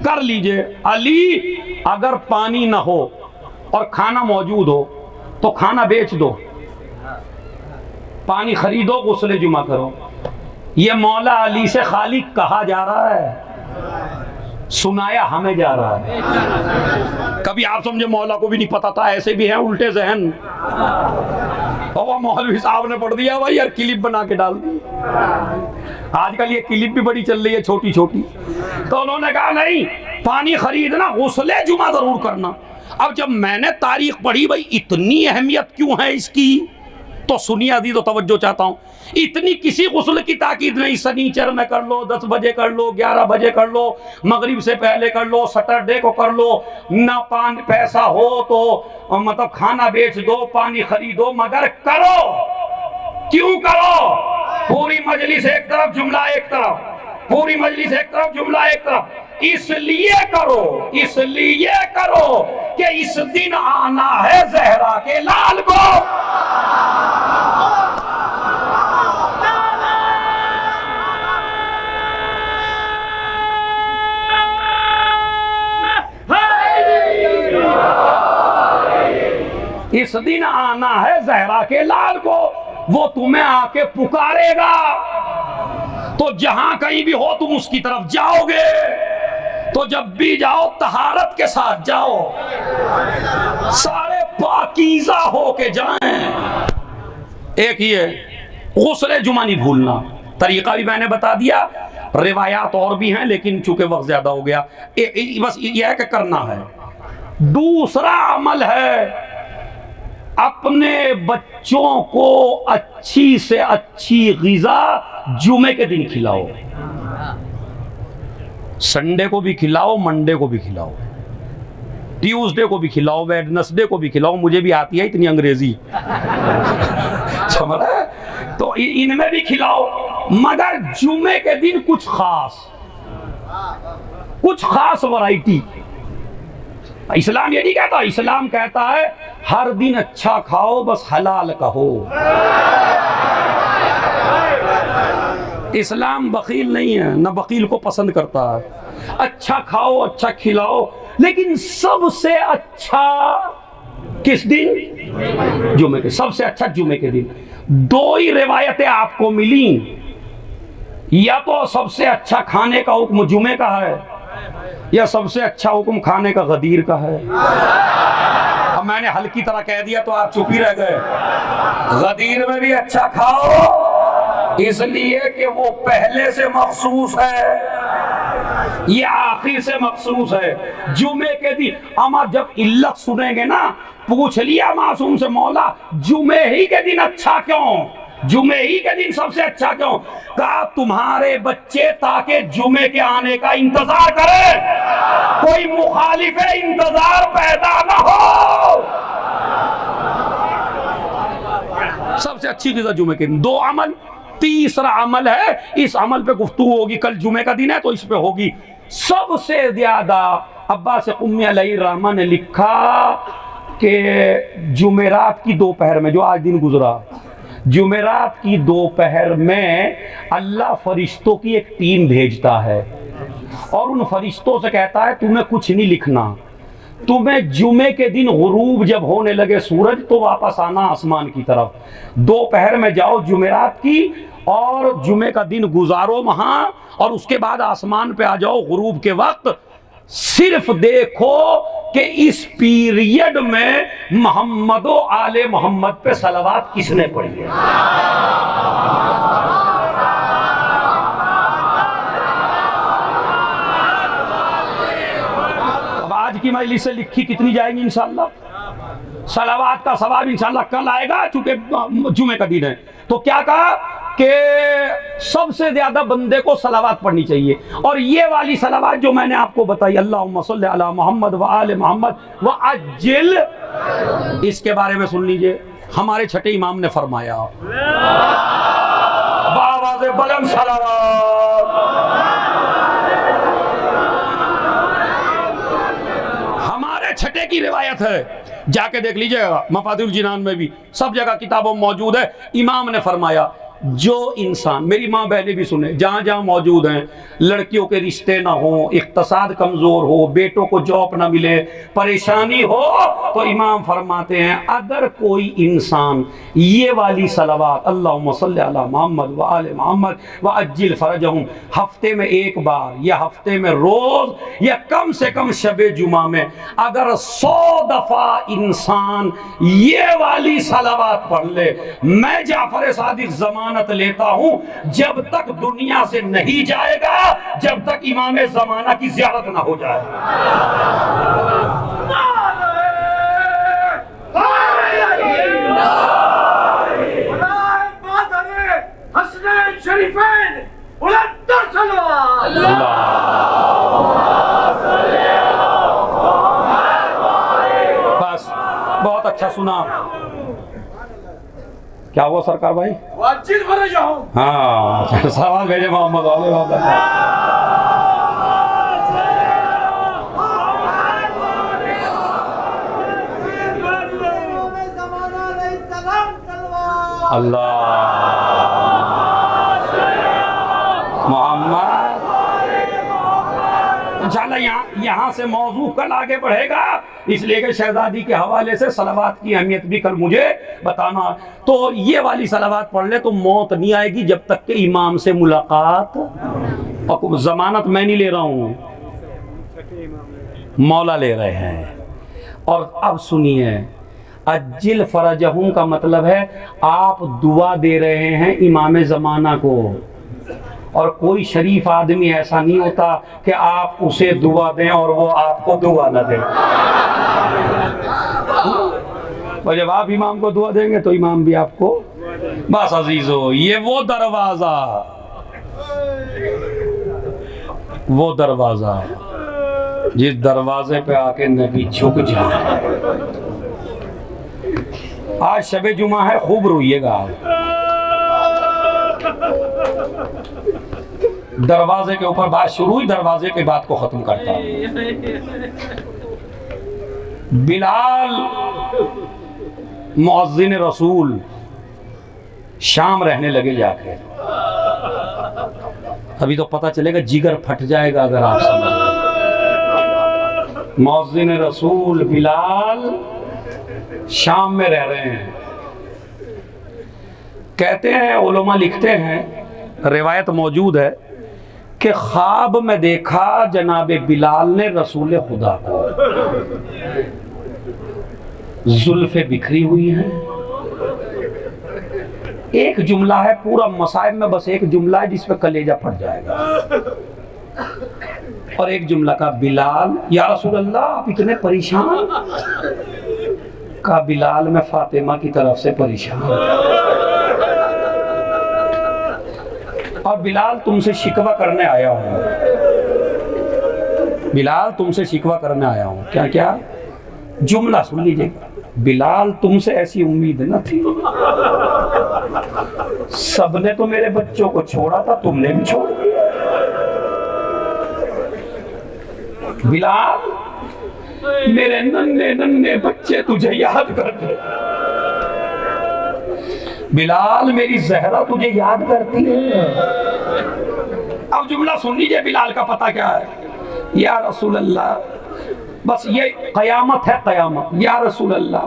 कर लीजिए। अली अगर पानी ना हो और खाना मौजूद हो तो खाना बेच दो, पानी खरीदो, गुस्ले जुमा करो। ये मौला अली से खालिक कहा जा रहा है, सुनाया हमें जा रहा है। कभी आप समझे मौला को भी नहीं पता था, ऐसे भी हैं उल्टे जहन। और मौलवी साहब ने पढ़ दिया भाई यार, क्लिप बना के डाल दी। आजकल ये क्लिप भी बड़ी चल रही है, छोटी छोटी। तो उन्होंने कहा नहीं, पानी खरीदना, गुस्ले जुमा जरूर करना। अब जब मैंने तारीख पढ़ी, भाई इतनी अहमियत क्यों है इसकी, तो सुनिए अजीज, तो तवज्जो चाहता हूँ, इतनी किसी गुस्ल की ताकीद नहीं। सनीचर में कर लो, 10 बजे कर लो, 11 बजे कर लो, मगरिब से पहले कर लो, सैटरडे को कर लो, ना पानी पैसा हो तो मतलब खाना बेच दो, पानी खरीदो, मगर करो। क्यों करो? पूरी मजलिस एक तरफ, जुमला एक तरफ, पूरी मजलिस एक तरफ, जुमला एक तरफ। इसलिए करो, इसलिए करो कि इस दिन आना है जहरा के लाल को। इस दिन आना है जहरा के लाल को, वो तुम्हें आके पुकारेगा, तो जहां कहीं भी हो तुम उसकी तरफ जाओगे। तो जब भी जाओ तहारत के साथ जाओ, सारे पाकीज़ा हो के जाएं। एक ही है, गुस्ले जुमा नहीं भूलना। तरीका भी मैंने बता दिया, रिवायात और भी हैं, लेकिन चूंकि वक्त ज्यादा हो गया, बस यह है कि करना है। दूसरा अमल है, अपने बच्चों को अच्छी से अच्छी ग़िज़ा जुमे के दिन खिलाओ। संडे को भी खिलाओ, मंडे को भी खिलाओ, ट्यूसडे को भी खिलाओ, वेडनेसडे को भी खिलाओ। मुझे भी आती है इतनी अंग्रेजी समझ रहे? तो इनमें भी खिलाओ, मगर जुमे के दिन कुछ खास वैरायटी। इस्लाम ये नहीं कहता, इस्लाम कहता है हर दिन अच्छा खाओ, बस हलाल कहो। इस्लाम बकील नहीं है, न बकील को पसंद करता है। अच्छा खाओ, अच्छा खिलाओ, लेकिन सबसे अच्छा किस दिन? जुमे के, सबसे अच्छा जुमे के दिन। दो ही रिवायतें आपको मिली, या तो सबसे अच्छा खाने का हुक्म जुमे का है, या सबसे अच्छा हुक्म खाने का गदीर का है। अब मैंने हल्की तरह कह दिया तो आप चुप ही रह गए। गदीर में भी अच्छा खाओ, इसलिए कि वो पहले से मखसूस है, ये आखिर से मखसूस है। जुमे के दिन अमर जब इल्लत सुनेंगे ना, पूछ लिया मासूम से, मौला जुमे ही के दिन अच्छा क्यों, जुमे ही के दिन सबसे अच्छा क्यों? कहा तुम्हारे बच्चे ताकि जुमे के आने का इंतजार करें, कोई मुखालिफ इंतजार पैदा ना हो। सबसे अच्छी ग़िज़ा जुमे के दिन। दो अमल। तीसरा अमल है, इस अमल पे गुफ्तगू होगी, कल जुमे का दिन है तो इस पे होगी। सबसे ज्यादा अब्बास क़ुम्मी अलैहिर्रहमा ने लिखा कि जुमेरात की दोपहर में, जो आज दिन गुजरा, जुमेरात की दोपहर में अल्लाह फरिश्तों की एक टीम भेजता है और उन फरिश्तों से कहता है तुम्हें कुछ नहीं लिखना, तुम्हें जुमे के दिन गुरूब जब होने लगे सूरज तो वापस आना आसमान की तरफ। दोपहर में जाओ जुमेरात की और जुमे का दिन गुजारो वहां, और उसके बाद आसमान पे आ जाओ गुरूब के वक्त। सिर्फ देखो कि इस पीरियड में मोहम्मदो आले मोहम्मद पे सलावत किसने पढ़ी है। अब आज की मजलिस से लिखी कितनी जाएंगी इंशाअल्लाह? सलावत का सवाब इंशाअल्लाह कल आएगा, चूंकि जुमे का दिन है। तो क्या कहा कि सबसे ज्यादा बंदे को सलावत पढ़नी चाहिए, और ये वाली सलावत जो मैंने आपको बताई, अल्लाहुम्मा सल्ली अला मोहम्मद व आले मोहम्मद व अज्जिल, इसके बारे में सुन लीजिए। हमारे छठे इमाम ने फरमाया, बावाज़े बुलंद सलावत। हमारे छठे की रिवायत है, जाके देख लीजिएगा, मफातिहुल जिनान में भी, सब जगह किताबों में मौजूद है। इमाम ने फरमाया, जो इंसान, मेरी माँ बहनें भी सुने, जहाँ जहाँ मौजूद हैं, लड़कियों के रिश्ते ना हो, इक़्तिसाद कमज़ोर हो, बेटों को जॉब ना मिले, परेशानी हो, तो इमाम फरमाते हैं अगर कोई इंसान ये वाली सलावत अल्लाहुम्मा सल्ली अला मोहम्मद व आले मोहम्मद व अज्जिल फरजहुम हफ्ते में एक बार या हफ्ते में रोज़ या कम से कम शबे जुमा में अगर 100 दफ़ा इंसान ये वाली सलावत पढ़ ले, मैं जाफर सादिक जमानत लेता हूं, जब तक दुनिया से नहीं जाएगा जब तक इमाम ज़माना की ज़ियारत ना हो जाए। शरीफैन बुलंद सलवात। बस बहुत अच्छा सुना। क्या हुआ सरकार भाई? वाजिद फरज हो। हाँ सवाल भेजे मोहम्मद वाले अल्लाह मोहम्मद। इंशाल्लाह यहाँ से मौजू कल आगे बढ़ेगा, इसलिए कि शहजादी के हवाले से सलावात की अहमियत भी कल मुझे बताना। तो ये वाली सलावात पढ़ ले तो मौत नहीं आएगी जब तक के इमाम से मुलाकात। और जमानत मैं नहीं ले रहा हूँ, मौला ले रहे हैं। और अब सुनिए, अज्जिल फरजहुम का मतलब है आप दुआ दे रहे हैं इमाम ज़माना को। और कोई शरीफ आदमी ऐसा नहीं होता कि आप उसे दुआ दें और वो आपको दुआ न दे। और जब आप इमाम को दुआ देंगे तो इमाम भी आपको। बस अजीजो, ये वो दरवाज़ा जिस दरवाजे पे आके नबी झुक जाए। आज शबे जुमा है, खूब रोइएगा। दरवाजे के ऊपर बात शुरू हुई, दरवाजे के बात को खत्म करता। बिलाल मुअज्जिन रसूल शाम रहने लगे जाके। अभी तो पता चलेगा, जिगर फट जाएगा अगर आप समझ। मुअज्जिन रसूल बिलाल शाम में रह रहे हैं। कहते हैं उलमा लिखते हैं, रिवायत मौजूद है कि ख्वाब में देखा जनाब बिलाल ने रसूल खुदा को। जुल्फे बिखरी हुई हैं। एक जुमला है पूरा मसाइब में, बस एक जुमला है जिस पे कलेजा फट जाएगा। और एक जुमला का बिलाल या रसूल अल्लाह आप इतने परेशान? का बिलाल मैं फातिमा की तरफ से परेशान। और बिलाल तुमसे शिकवा करने आया हूं। बिलाल तुमसे शिकवा करने आया हूं। क्या क्या? जुमला सुन लीजिए। बिलाल तुमसे ऐसी उम्मीद न थी। सबने तो मेरे बच्चों को छोड़ा था, तुमने भी छोड़ दिया। बिलाल मेरे नन्हे नन्हे बच्चे तुझे याद करते। बिलाल मेरी जहरा तुझे याद करती है। अब जुमला सुन लीजिए, बिलाल का पता क्या है? या रसूल अल्लाह, बस ये कयामत है, कयामत। या रसूल अल्लाह,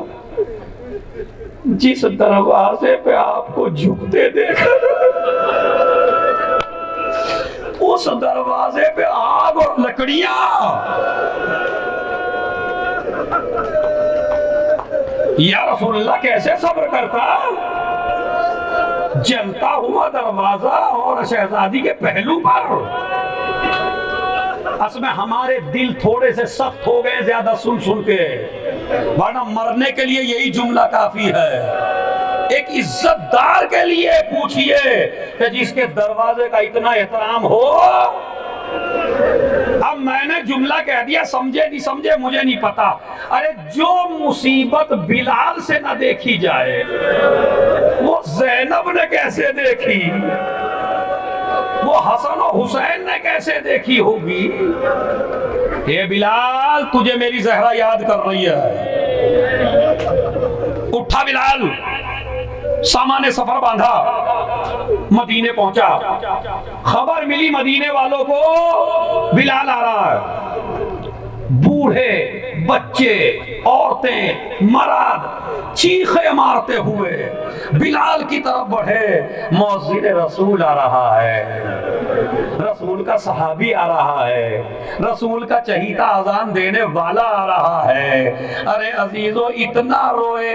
जिस दरवाजे पे आपको झुकते देखा उस दरवाजे पे आग और लकड़ियां। या रसूल अल्लाह, कैसे सब्र करता? जलता हुआ दरवाजा और शहजादी के पहलू पर। असमें हमारे दिल थोड़े से सख्त हो गए ज्यादा सुन सुन के, वरना मरने के लिए यही जुमला काफी है। एक इज्जतदार के लिए पूछिए कि जिसके दरवाजे का इतना एहतराम हो। अब मैंने जुमला कह दिया, समझे नहीं समझे मुझे नहीं पता। अरे जो मुसीबत बिलाल से ना देखी जाए वो ज़ैनब ने कैसे देखी, वो हसन और हुसैन ने कैसे देखी होगी। ये बिलाल तुझे मेरी जहरा याद कर रही है। उठा बिलाल, सामाने सफर बांधा, मदीने पहुंचा। खबर मिली मदीने वालों को बिलाल आ रहा है। बूढ़े, बच्चे, औरतें, मर्द चीखे मारते हुए बिलाल की तरफ बढ़े। मुअज्जिन रसूल आ रहा है, रसूल का सहाबी आ रहा है, रसूल का चहीता अजान देने वाला आ रहा है। अरे अजीजों, इतना रोए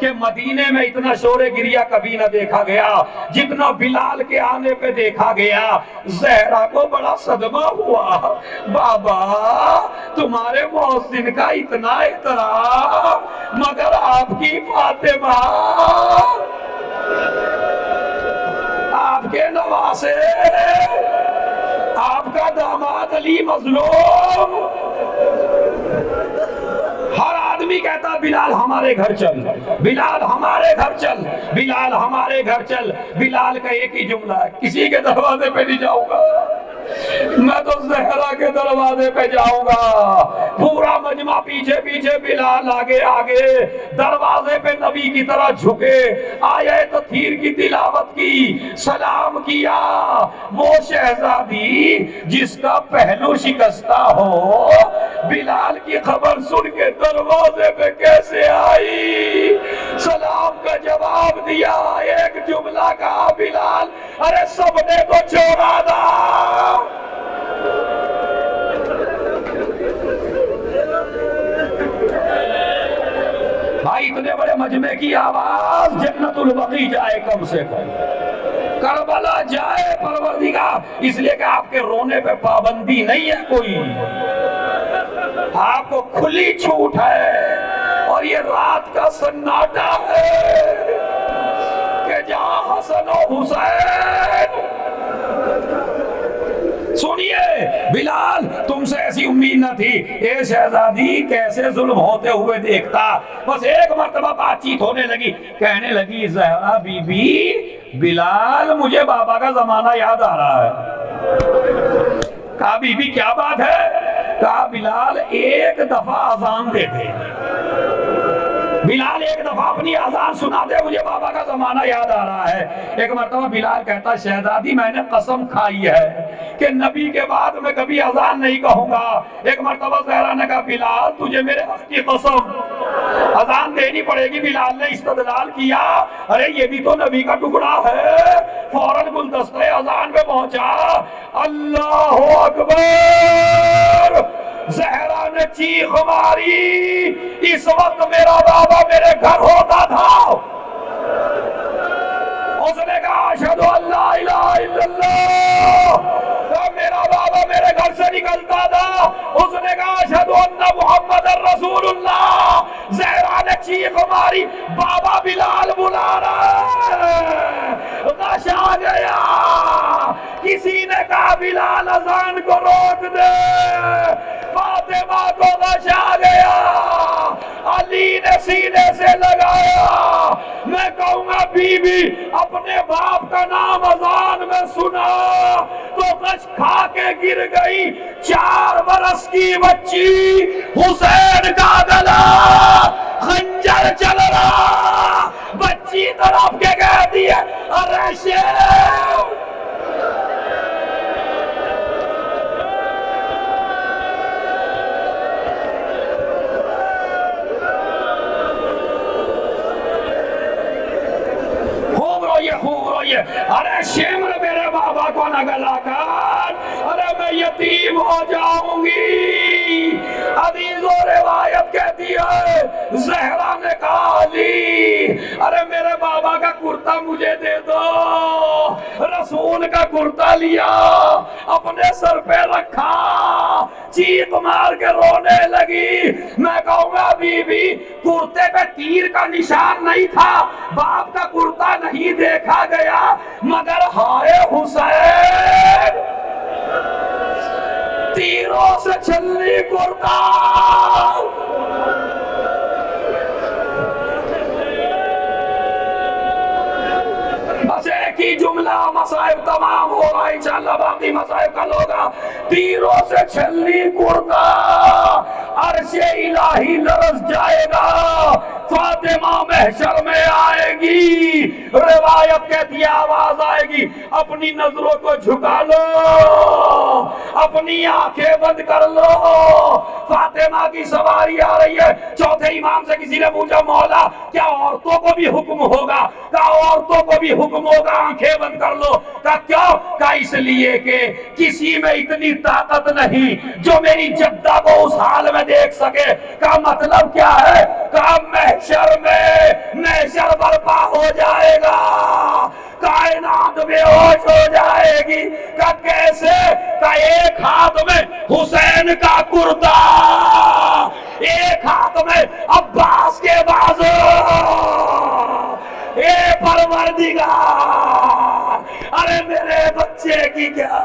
कि मदीने में इतना शोरे गिरिया कभी ना देखा गया जितना बिलाल के आने पे देखा गया। ज़हरा को बड़ा सदमा हुआ। बाबा, तुम्हारे मुअज्जिन का इतना एहतराम, मगर आपकी फातिमा के नवासे, आपका दामाद अली मजलूम। हर आदमी कहता बिलाल हमारे घर चल, बिलाल हमारे घर चल, बिलाल हमारे घर चल। बिलाल का एक ही जुमला है, किसी के दरवाजे पे नहीं जाऊंगा, मैं तो ज़हरा के दरवाजे पे जाऊंगा। पूरा मजमा पीछे पीछे, बिलाल आगे आगे, दरवाजे पे नबी की तरह झुके, आये तथीर की तिलावत की, सलाम किया। वो शहजादी जिसका पहलू शिकस्ता हो, बिलाल की खबर सुन के दरवाजे पे कैसे आई, सलाम का जवाब दिया, एक जुमला कहा बिलाल, अरे सबने तो छोड़ा था। भाई इतने बड़े मजमे की आवाज जन्नतुल बकी जाए कम से कम, करबला जाए परवरदिगार, इसलिए कि आपके रोने पे पाबंदी नहीं है कोई, आपको खुली छूट है। और ये रात का सन्नाटा है कि जहां हसन और हुसैन, सुनिए बिलाल तुमसे ऐसी उम्मीद न थी, ए शहजादी कैसे जुल्म होते हुए देखता। बस एक मर्तबा बातचीत होने लगी, कहने लगी ज़हरा बीबी, बिलाल मुझे बाबा का जमाना याद आ रहा है। कहा बीबी क्या बात है? कहा बिलाल एक दफा अजान दे दे, बिलाल एक दफा अपनी अजान सुना दे, मुझे बाबा का जमाना याद आ रहा है। एक मरतबा बिलाल कहता शहजादी मैंने कसम खाई है कि नबी के बाद मैं कभी अजान नहीं कहूंगा। एक मरतबा ज़हरा ने कहा बिलाल तुझे मेरे हक की कसम अजान देनी पड़ेगी। बिलाल ने इस्तदलाल किया, अरे ये भी तो नबी का टुकड़ा है। फौरन गुलदस्ते अजान में पहुंचा, अल्लाह अकबर। ज़हरा ने चीख मारी, इस वक्त मेरा बाबा मेरे घर होता था। उसने कहा अशहदु अल्ला इलाहा इल्लल्लाह, मेरा बाबा मेरे घर से निकलता था। उसने कहा अशहदु अन्ना मुहम्मदर रसूलुल्लाह। ज़हरा ने चीख मारी, बाबा बिलाल बुला रहा है। गश आ गया, किसी ने कहा बिलाल अजान को रोक दे। फातिमा को गश आ गया, अली ने सीने से लगाया। मैं कहूंगा बीबी अपने बाप का नाम अजान में सुना तो गश खा के गिर गई। 4 बरस की बच्ची, हुसैन का गला खंजर चल रहा, बच्ची तरफ के कहती है अरे शेर। खूब रोइए, अरे शेमर मेरे बाबा को न गला कर, अरे मैं यतीम हो जाऊंगी। हदीस और रिवायत कहती है ज़हरा ने कहा अली अरे मेरे बाबा का कुर्ता मुझे दे दो। रसूल का कुर्ता लिया, अपने सर पे रखा, चीख मार के रोने लगी। मैं कहूंगा बीबी कुर्ते पे तीर का निशान नहीं था, बाप का कुर्ता नहीं देखा गया, मगर हाय हुसैन तीरों से छलनी कुर्ता। बस एक ही जुमला, मसाइब तमाम हो रहा है, इंशाअल्लाह बाकी मसाइब कल होगा। तीरों से छलनी कुर्ता, अर्शे इलाही लरस जाएगा, फातिमा महशर में आएगी। रिवायत कहती है आवाज आएगी, अपनी नजरों को झुका लो, अपनी आंखें बंद कर लो। फातिमा की सवारी आ रही है। चौथे इमाम से किसी ने पूछा मौला क्या औरतों को भी हुक्म होगा? क्या औरतों को भी हुक्म होगा आंखें बंद कर लो? क्या क्यों? क्या इसलिए कि किसी में इतनी ताकत नहीं जो मेरी जद्दा को उस हाल में देख सके। का मतलब क्या है? का महशर में महशर बर्पा हो जाएगा, कायनात बेहोश हो जाएगी। का कैसे? का एक हाथ में हुसैन का कुर्ता, एक हाथ में अब्बास के बाजू। ए परवरदिगार अरे मेरे बच्चे की क्या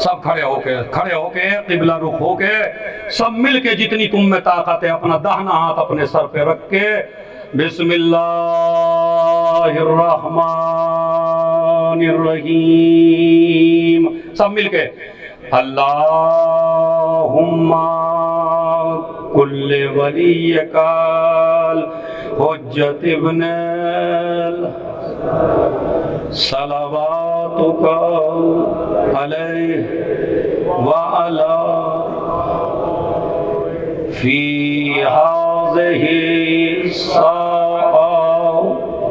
सब खड़े होके किबला रुख होके सब मिल के जितनी तुम में ताकत है अपना दाहिना हाथ अपने सर पे रख के बिस्मिल्लाहिर्रहमानिर्रहीम सब मिल के अल्लाहुम्मा कुल्ले वलियकाल हुज्जत इब्न सलावातुका अलैहि व अला फी हाज़िही साआ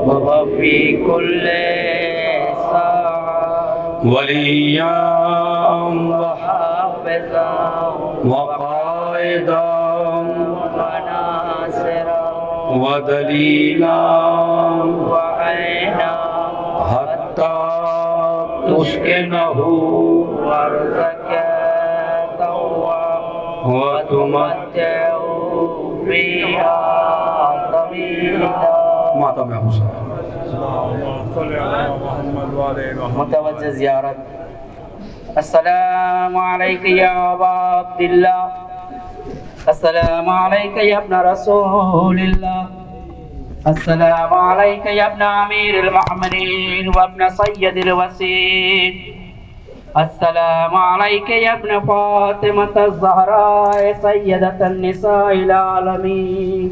व फी कुल्ले साआ वलिय्यन व हाफ़िज़न व क़ाइदन व नासिरन व दलीलन व ऐना हत्ता तुस्किनहु वरज़क़तहु व तुमत्तिअहु फ़ीहा तवीला। माता में हुसैन मुतवज्जह ज़ियारत। अस्सलामु अलैका या अबा अब्दिल्लाह, अस्सलामु अलैका या इब्न रसूलिल्लाह, अस्सलामु अलैका या इब्न अमीरिल मुअमिनीन व इब्न सय्यदिल वसीन, अस्सलामु अलैका या इब्न फातिमतज़ ज़हरा सय्यदतन निसाइल आलमीन,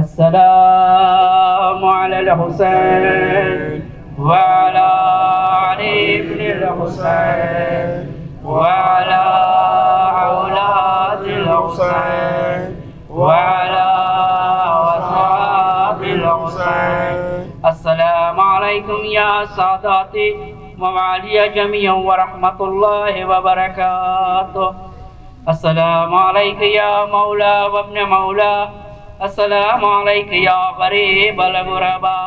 अस्सलामु अलल हुसैन व अला अली इब्निल हुसैन व अला औलादिल हुसैन व अला असहाबिल हुसैन। अस्सलामु अलैकुम या सादाती व मालिया जमीअन व रहमतुल्लाहि व बरकातुहू। अस्सलामु अलैका या मौला व इब्न मौला, अस्सलामु अलैका या गरीबल गुरबा,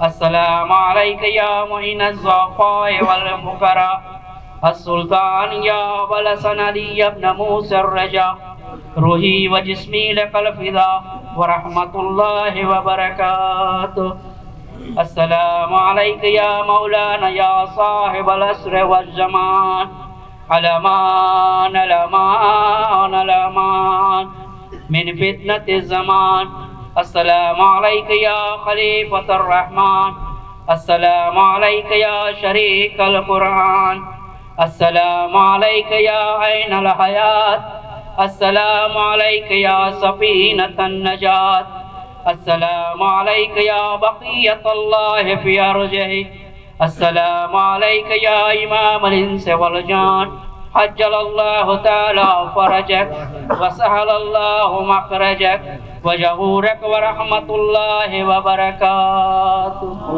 अस्सलामु अलैका या मुइनज़ ज़ुअफ़ाए वल फ़ुक़रा, अस्सुल्तान या अबल हसन अली इब्न मूसा अर्रजा, रूही व जिस्मी लकल फ़िदा व रहमतुल्लाहि व बरकातुहू। अस्सलामु अलैका या मौलाना या साहिबल अस्र वज़ ज़मान, अलमान अलमान अलमान मिन फितनतिज़ ज़मान। अस्सलामु अलैका या खलीफतुर रहमान, अस्सलामु अलैका या शरीकल कुरान, अस्सलामु अलैका या ऐनल हयात, अस्सलामु अलैका या सफ़ीनतन नजात, अस्सलामु अलैका या बक़ियतुल्लाहि फ़ी अर्ज़िही, अस्सलामु अलैका या इमामल इंस वल जान, हज्जलल्लाहु तआला फरजक व सहलल्लाहु मखरजक व जहूरक व रहमतुल्लाहि व बरकातुहू।